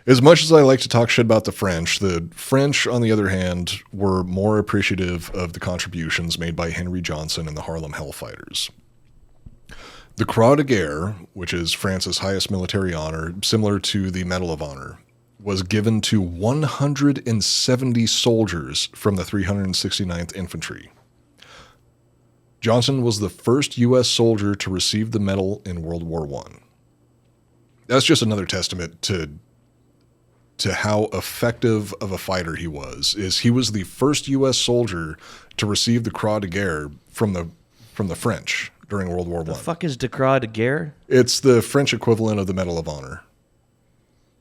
As much as I like to talk shit about the French, on the other hand, were more appreciative of the contributions made by Henry Johnson and the Harlem Hellfighters. The Croix de Guerre, which is France's highest military honor, similar to the Medal of Honor, was given to 170 soldiers from the 369th Infantry. Johnson was the first U.S. soldier to receive the medal in World War I. That's just another testament to how effective of a fighter he was. He was the first U.S. soldier to receive the Croix de Guerre from the French during World War I. The fuck is the Croix de Guerre? It's the French equivalent of the Medal of Honor.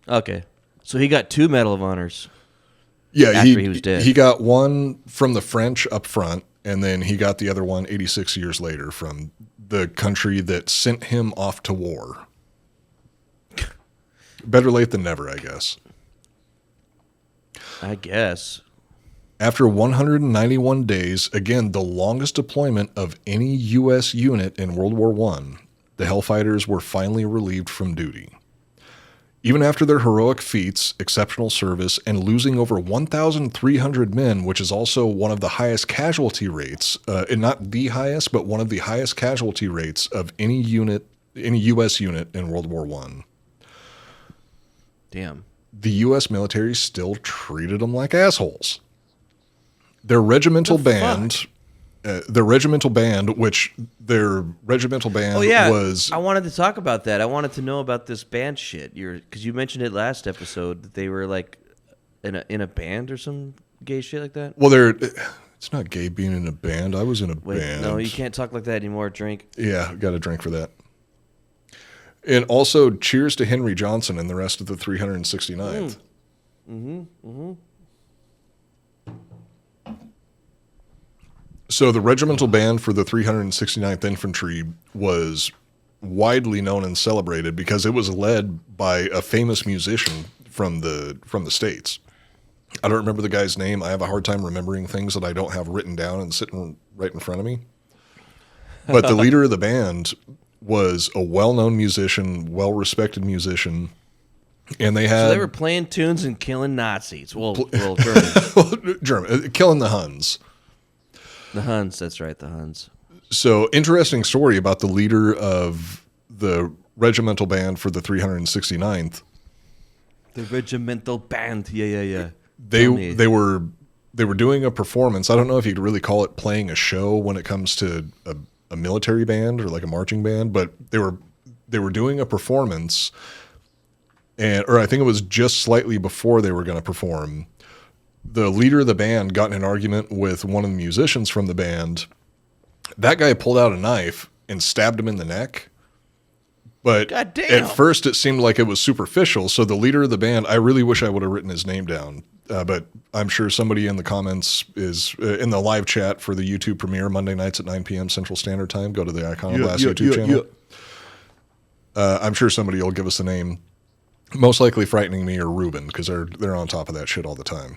Okay. So he got 2 Medal of Honors. Yeah, after he was dead. He got one from the French up front, and then he got the other one 86 years later from the country that sent him off to war. Better late than never, I guess. I guess. After 191 days, again, the longest deployment of any U.S. unit in World War I, the Hellfighters were finally relieved from duty. Even after their heroic feats, exceptional service, and losing over 1,300 men, which is also one of the highest casualty rates, and not the highest, but one of the highest casualty rates of any U.S. unit in World War I. Damn. The U.S. military still treated them like assholes. Their regimental band, which their regimental band was... I wanted to talk about that. I wanted to know about this band shit. Because you mentioned it last episode that they were like in a band or some gay shit like that. Well, it's not gay being in a band. I was in a band. No, you can't talk like that anymore. Drink. Yeah, got a drink for that. And also, cheers to Henry Johnson and the rest of the 369th. So the regimental band for the 369th Infantry was widely known and celebrated because it was led by a famous musician from the States. I don't remember the guy's name. I have a hard time remembering things that I don't have written down and sitting right in front of me. But the leader of the band was a well-known musician, well-respected musician, and they were playing tunes and killing Nazis. Well, German. Killing the Huns. The Huns, that's right, the Huns. So, interesting story about the leader of the regimental band for the 369th. The regimental band, yeah. They were doing a performance. I don't know if you'd really call it playing a show when it comes to a military band or like a marching band, but they were doing a performance, or I think it was just slightly before they were going to perform. The leader of the band got in an argument with one of the musicians from the band. That guy pulled out a knife and stabbed him in the neck. But at first it seemed like it was superficial. So the leader of the band, I really wish I would have written his name down. But I'm sure somebody in the comments is in the live chat for the YouTube premiere Monday nights at 9 p.m. Central Standard Time. Go to the Iconoblast YouTube channel. I'm sure somebody will give us the name. Most likely Frightening Me or Ruben, because they're on top of that shit all the time.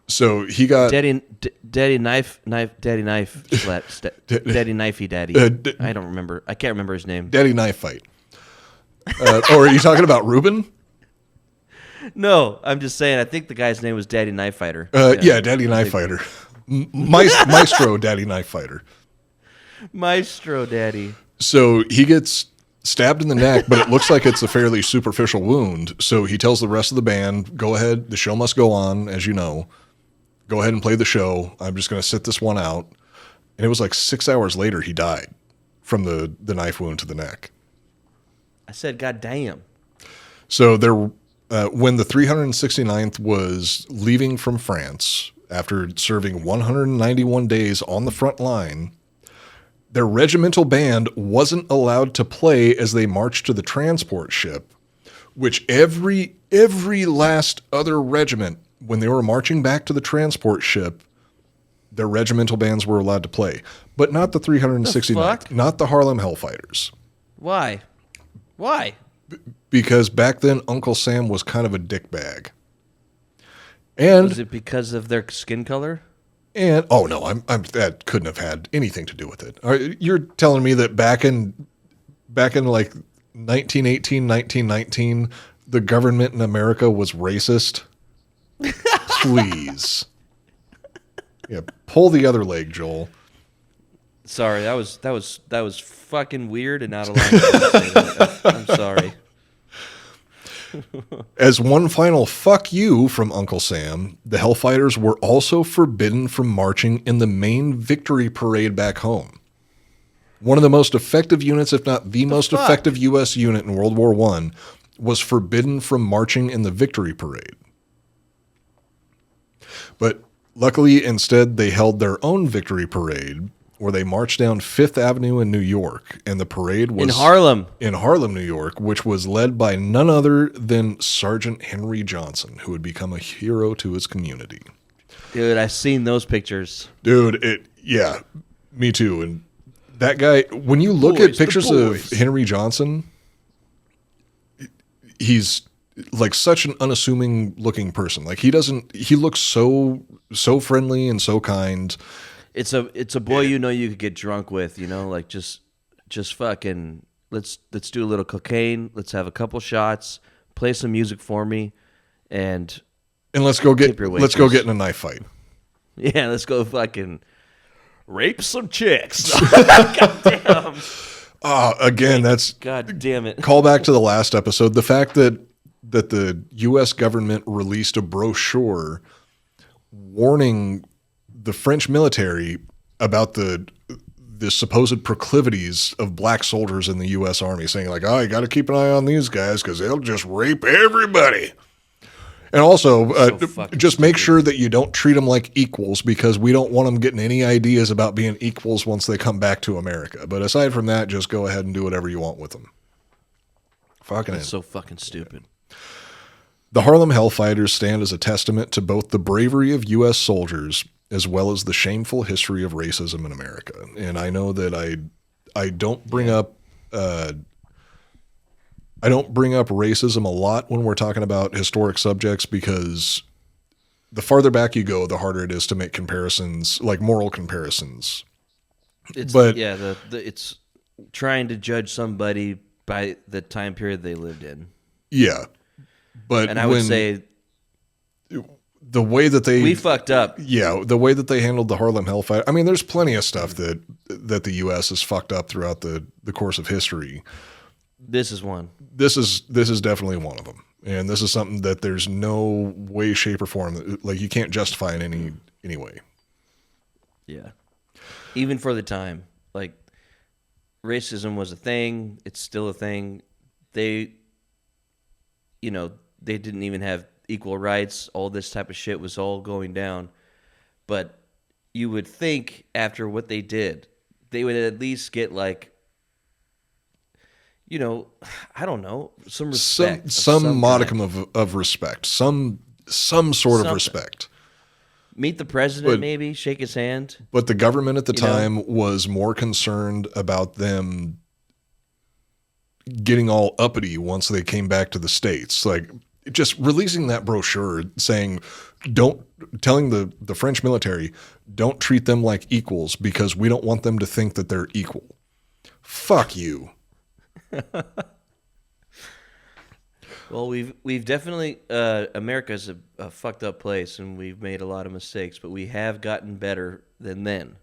So he got Daddy Knifey Daddy. I don't remember. I can't remember his name. Daddy Knife Fight. Or are you talking about Ruben? No, I'm just saying. I think the guy's name was Daddy Knife Fighter. Yeah, Daddy Knife Fighter. Maestro Daddy Knife Fighter. Maestro Daddy. So he gets stabbed in the neck, but it looks like it's a fairly superficial wound. So he tells the rest of the band, go ahead, the show must go on, as you know. Go ahead and play the show. I'm just going to sit this one out. And it was like 6 hours later he died from the knife wound to the neck. I said, God damn. So when the 369th was leaving from France after serving 191 days on the front line, their regimental band wasn't allowed to play as they marched to the transport ship, which every last other regiment, when they were marching back to the transport ship, their regimental bands were allowed to play, but not the 369th, not the Harlem Hellfighters. Why? Because back then Uncle Sam was kind of a dickbag. And was it because of their skin color? And oh no, that couldn't have had anything to do with it. You're telling me that back in like 1918, 1919, the government in America was racist? Please. Yeah, pull the other leg, Joel. Sorry, that was fucking weird and out of line. I'm sorry. As one final fuck you from Uncle Sam, the Hellfighters were also forbidden from marching in the main victory parade back home. one of the most effective units, if not the most effective U.S. unit in World War I, was forbidden from marching in the victory parade. But luckily, instead, they held their own victory parade where they marched down Fifth Avenue in New York, and the parade was in Harlem, New York, which was led by none other than Sergeant Henry Johnson, who would become a hero to his community. Dude, I've seen those pictures. Dude, yeah, me too. And that guy, when you look at pictures of Henry Johnson, he's like such an unassuming looking person. Like he looks so friendly and so kind. It's a boy you could get drunk with, like just fucking let's do a little cocaine, let's have a couple shots, play some music for me, and let's go get in a knife fight. Yeah, let's go fucking rape some chicks. God damn. Again, that's God damn it. Call back to the last episode. The fact that the U.S. government released a brochure warning the French military about the supposed proclivities of black soldiers in the U.S. Army, saying like, "Oh, you got to keep an eye on these guys because they'll just rape everybody." And also, just make sure that you don't treat them like equals because we don't want them getting any ideas about being equals once they come back to America. But aside from that, just go ahead and do whatever you want with them. That's so fucking stupid. The Harlem Hellfighters stand as a testament to both the bravery of U.S. soldiers as well as the shameful history of racism in America. And I know that I don't bring up racism a lot when we're talking about historic subjects because the farther back you go, the harder it is to make comparisons, like moral comparisons. It's trying to judge somebody by the time period they lived in. Yeah. And I would say the way that we fucked up. Yeah, the way that they handled the Harlem Hellfighters. I mean, there's plenty of stuff that the U.S. has fucked up throughout the course of history. This is one. This is definitely one of them, and this is something that there's no way, shape, or form like you can't justify in any way. Yeah, even for the time, like racism was a thing. It's still a thing. They didn't even have equal rights. All this type of shit was all going down. But you would think after what they did, they would at least get like, I don't know, some respect. Some modicum of respect. Some sort of respect. Meet the president, maybe, shake his hand. But the government at the time was more concerned about them getting all uppity once they came back to the States. Like, just releasing that brochure saying, telling the French military, don't treat them like equals because we don't want them to think that they're equal. Fuck you. Well, we've definitely America's a fucked up place, and we've made a lot of mistakes, but we have gotten better than then.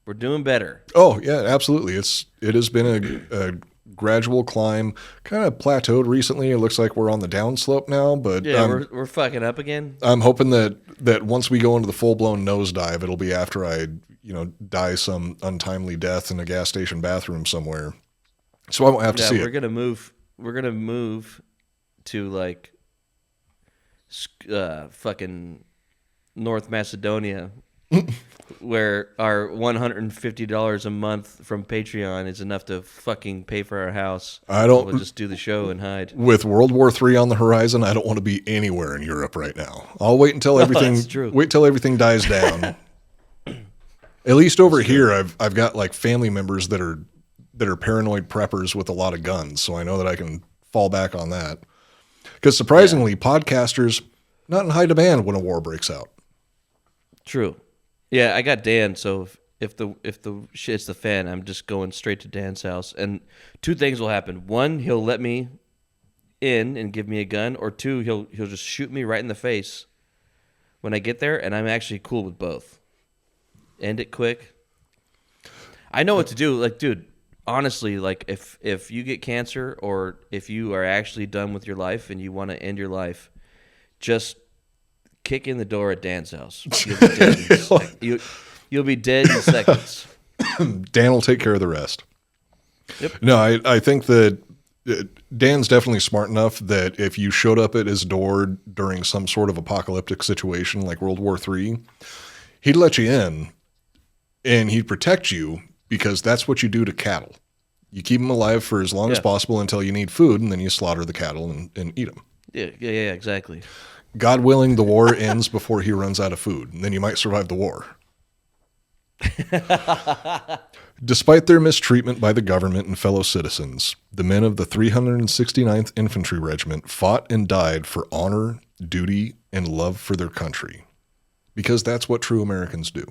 We're doing better. Oh yeah, absolutely. It has been a gradual climb, kind of plateaued recently. It looks like we're on the downslope now, but yeah, we're fucking up again. I'm hoping that once we go into the full blown nosedive, it'll be after I die some untimely death in a gas station bathroom somewhere. So I won't have to see it. We're gonna move to like fucking North Macedonia, where our $150 a month from Patreon is enough to fucking pay for our house. We'll just do the show and hide. With World War III on the horizon, I don't want to be anywhere in Europe right now. I'll wait until everything. That's true. Wait till everything dies down. At least over here, I've got like family members that are paranoid preppers with a lot of guns, so I know that I can fall back on that. Because surprisingly, podcasters not in high demand when a war breaks out. True. Yeah, I got Dan, so if the shit's the fan, I'm just going straight to Dan's house. And two things will happen. One, he'll let me in and give me a gun, or two, he'll just shoot me right in the face when I get there, and I'm actually cool with both. End it quick. I know what to do. Like, dude, honestly, like if you get cancer or if you are actually done with your life and you want to end your life, just kick in the door at Dan's house. You'll be dead in seconds. Dan will take care of the rest. Yep. No, I think that Dan's definitely smart enough that if you showed up at his door during some sort of apocalyptic situation like World War III, he'd let you in and he'd protect you because that's what you do to cattle. You keep them alive for as long as possible until you need food, and then you slaughter the cattle and eat them. Yeah, exactly. God willing, the war ends before he runs out of food, and then you might survive the war. Despite their mistreatment by the government and fellow citizens, the men of the 369th Infantry Regiment fought and died for honor, duty, and love for their country. Because that's what true Americans do.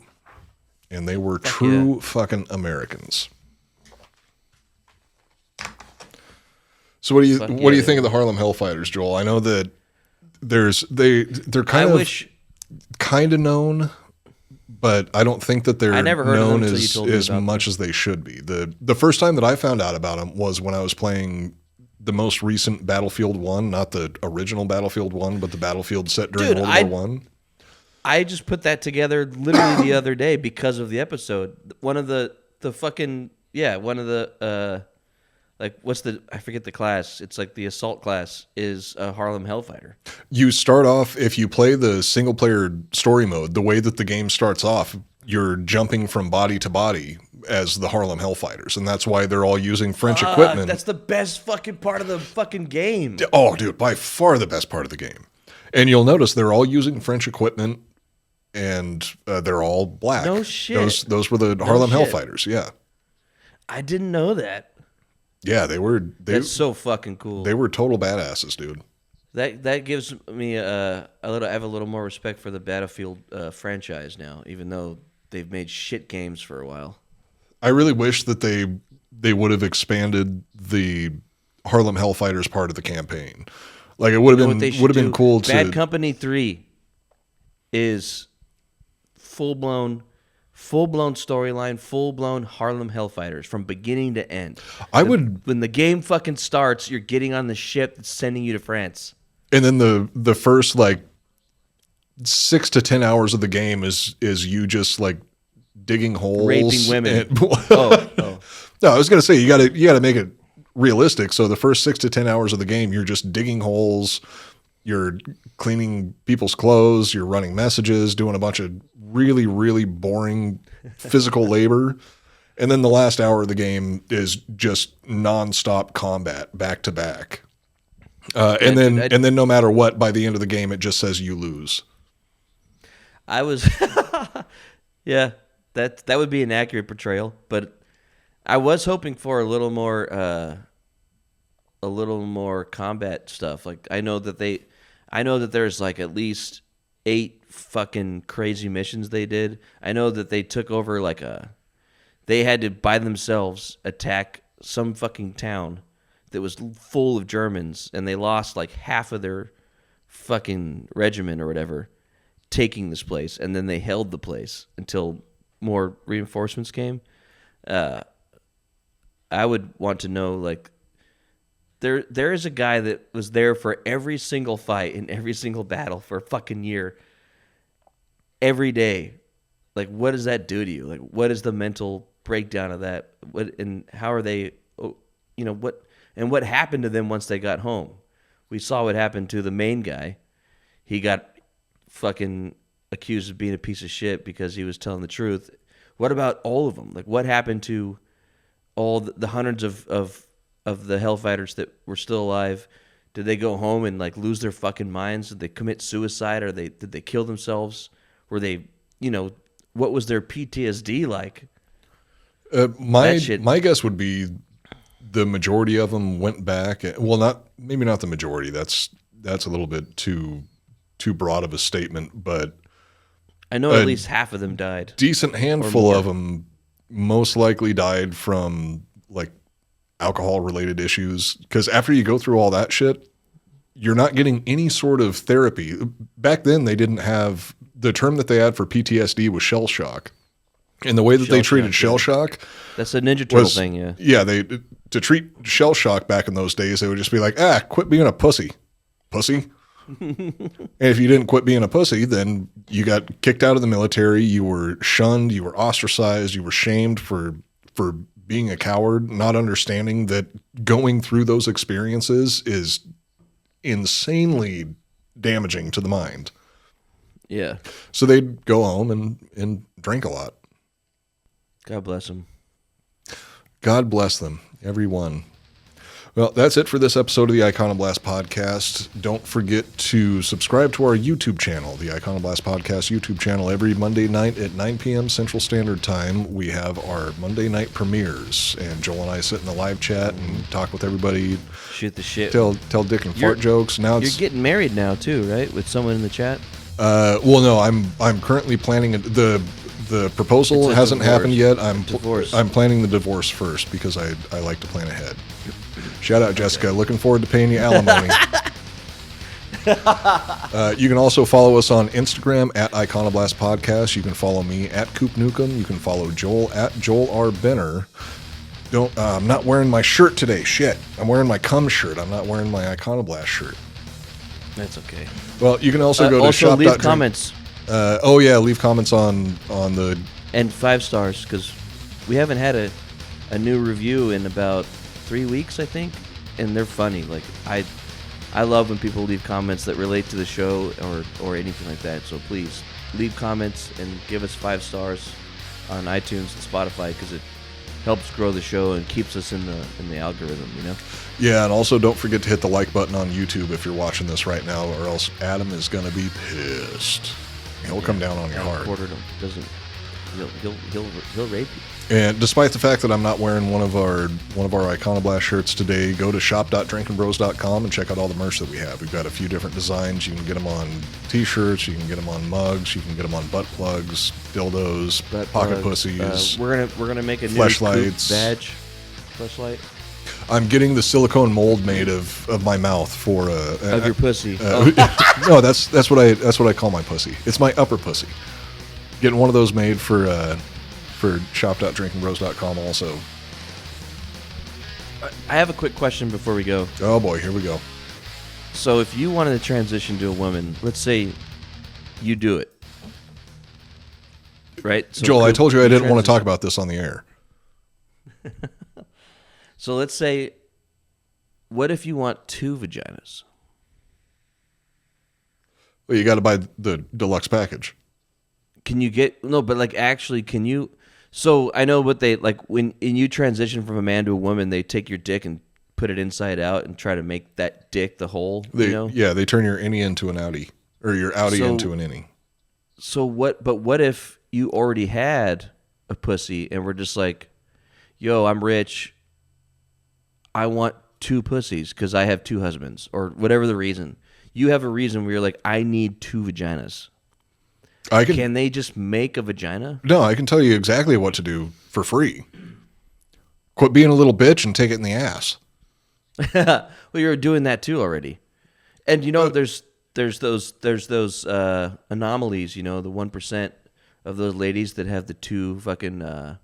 And they were true fucking Americans. So what do you think of the Harlem Hellfighters, Joel? I know that they're kind of known, but I don't think that they're known as much as they should be. The first time that I found out about them was when I was playing the most recent Battlefield 1, not the original Battlefield 1, but the Battlefield set during World War I. I just put that together literally the other day because of the episode. One of the I forget the class. It's like the assault class is a Harlem Hellfighter. You start off, if you play the single player story mode, the way that the game starts off, you're jumping from body to body as the Harlem Hellfighters. And that's why they're all using French equipment. That's the best fucking part of the fucking game. Oh, dude, by far the best part of the game. And you'll notice they're all using French equipment and they're all black. No shit. Those were the Harlem Hellfighters, yeah. I didn't know that. Yeah, that's so fucking cool. They were total badasses, dude. That gives me I have a little more respect for the Battlefield franchise now, even though they've made shit games for a while. I really wish that they would have expanded the Harlem Hellfighters part of the campaign. Like it would have been cool to. Bad Company 3 is full blown storyline, full blown Harlem Hellfighters from beginning to end. When the game fucking starts, you're getting on the ship that's sending you to France. And then the first like 6 to 10 hours of the game is you just like digging holes, raping women. No, I was gonna say you gotta make it realistic. So the first 6 to 10 hours of the game, you're just digging holes. You're cleaning people's clothes, you're running messages, doing a bunch of really, really boring physical labor. And then the last hour of the game is just nonstop combat back to back. And then no matter what, by the end of the game, it just says you lose. I was, yeah, that would be an accurate portrayal, but I was hoping for a little more combat stuff. Like I know that there's like at least 8 fucking crazy missions they did. I know that they took over they had to by themselves attack some fucking town that was full of Germans, and they lost like half of their fucking regiment or whatever taking this place, and then they held the place until more reinforcements came. I would want to know like there is a guy that was there for every single fight in every single battle for a fucking year. Every day. Like, what does that do to you? Like, what is the mental breakdown of that? And how are they, what happened to them once they got home? We saw what happened to the main guy. He got fucking accused of being a piece of shit because he was telling the truth. What about all of them? Like, what happened to all the hundreds of the Hellfighters that were still alive? Did they go home and like lose their fucking minds? Did they commit suicide, or did they kill themselves? Were they, what was their PTSD like? My guess would be the majority of them went back. Well, maybe not the majority. That's a little bit too broad of a statement, but I know at least half of them died. Decent handful of them most likely died from like alcohol related issues, because after you go through all that shit, you're not getting any sort of therapy. Back then they didn't have the term that they had for PTSD was shell shock. And the way that they treated shell shock, that's a Ninja Turtle thing, yeah. Yeah, to treat shell shock back in those days, they would just be like, quit being a pussy. Pussy. And if you didn't quit being a pussy, then you got kicked out of the military. You were shunned. You were ostracized. You were shamed for being a coward, not understanding that going through those experiences is insanely damaging to the mind. Yeah. So they'd go home and drink a lot. God bless them. God bless them, everyone. Well, that's it for this episode of the Iconoblast podcast. Don't forget to subscribe to our YouTube channel, the Iconoblast podcast YouTube channel. Every Monday night at 9 p.m. Central Standard Time, we have our Monday night premieres, and Joel and I sit in the live chat and talk with everybody. Shoot the shit. Tell dick and fart jokes. Now you're getting married now too, right? With someone in the chat. Well, no, I'm currently planning the proposal hasn't happened yet. I'm planning the divorce first because I like to plan ahead. Shout out, Jessica. Looking forward to paying you alimony. You can also follow us on Instagram at Iconoblast Podcast. You can follow me at Coop Nukem. You can follow Joel at Joel R. Benner. I'm not wearing my shirt today. Shit. I'm wearing my cum shirt. I'm not wearing my Iconoblast shirt. That's okay. Well, you can also go to shop. Leave comments. Leave comments on the... And 5 stars, because we haven't had a new review in about 3 weeks, I think, and they're funny. Like I love when people leave comments that relate to the show or anything like that. So please leave comments and give us 5 stars on iTunes and Spotify, because it helps grow the show and keeps us in the algorithm, you know? Yeah, and also don't forget to hit the like button on YouTube if you're watching this right now, or else Adam is going to be pissed. He'll come down on your heart. He'll rape you. And despite the fact that I'm not wearing one of our Iconoblast shirts today, go to shop.drinkingbros.com and check out all the merch that we have. We've got a few different designs. You can get them on t-shirts, you can get them on mugs, you can get them on butt plugs, dildos, pocket pussies. We're gonna make a new fleshlights badge. Fleshlight. I'm getting the silicone mold made of my mouth for of your pussy. No, that's what I call my pussy. It's my upper pussy. Getting one of those made for shop.drinkingbros.com also. I have a quick question before we go. Oh boy, here we go. So if you wanted to transition to a woman, let's say you do it, right? So Joel, I told you I didn't want to talk about this on the air. So let's say, what if you want 2 vaginas? Well, you got to buy the deluxe package. Can you get actually, can you? So I know what they like when you transition from a man to a woman, they take your dick and put it inside out and try to make that dick the hole. Yeah, they turn your innie into an outie, or your outie into an innie. So what? But what if you already had a pussy and we're just like, yo, I'm rich. I want 2 pussies because I have 2 husbands, or whatever the reason. You have a reason where you're like, I need 2 vaginas. Can they just make a vagina? No, I can tell you exactly what to do for free. Quit being a little bitch and take it in the ass. Well, you're doing that too already. And you know, there's those anomalies. You know, the 1% of those ladies that have the 2 fucking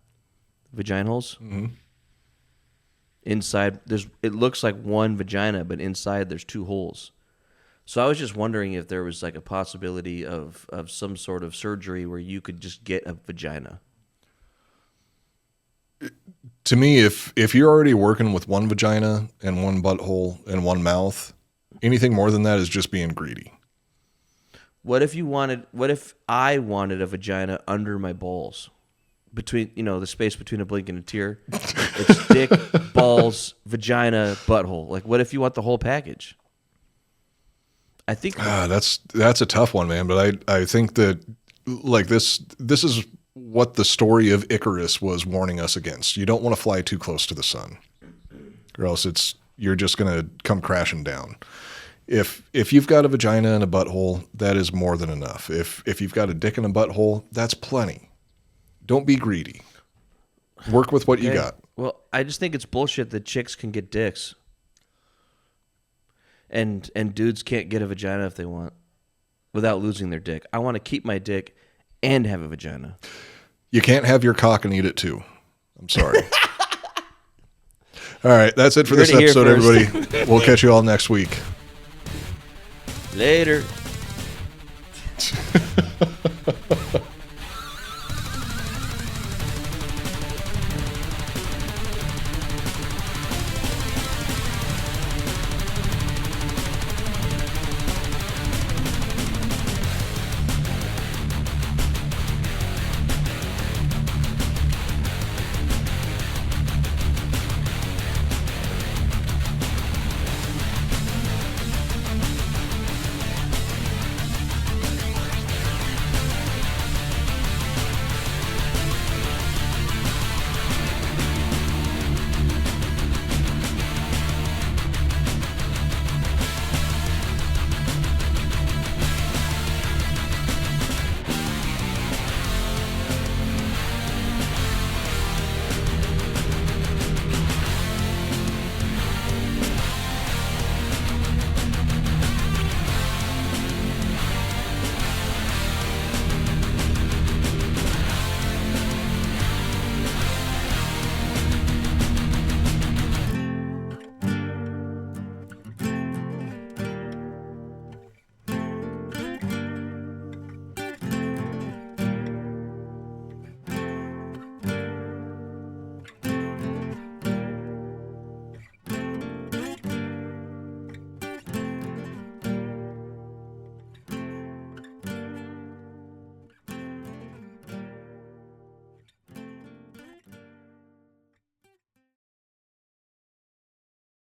vagina holes. Mm-hmm. Inside, it looks like 1 vagina, but inside there's 2 holes. So I was just wondering if there was like a possibility of some sort of surgery where you could just get a vagina. To me, if you're already working with 1 vagina and 1 butthole and 1 mouth, anything more than that is just being greedy. What if I wanted a vagina under my balls? Between, the space between a blink and a tear. It's dick, balls, vagina, butthole. Like, what if you want the whole package? I think that's a tough one, man. But I think that like this is what the story of Icarus was warning us against. You don't want to fly too close to the sun, or else you're just gonna come crashing down. If you've got a vagina and a butthole, that is more than enough. If you've got a dick and a butthole, that's plenty. Don't be greedy. Work with what you got. Well, I just think it's bullshit that chicks can get dicks. And dudes can't get a vagina if they want without losing their dick. I want to keep my dick and have a vagina. You can't have your cock and eat it too. I'm sorry. All right, that's it for this episode, everybody. We'll catch you all next week. Later.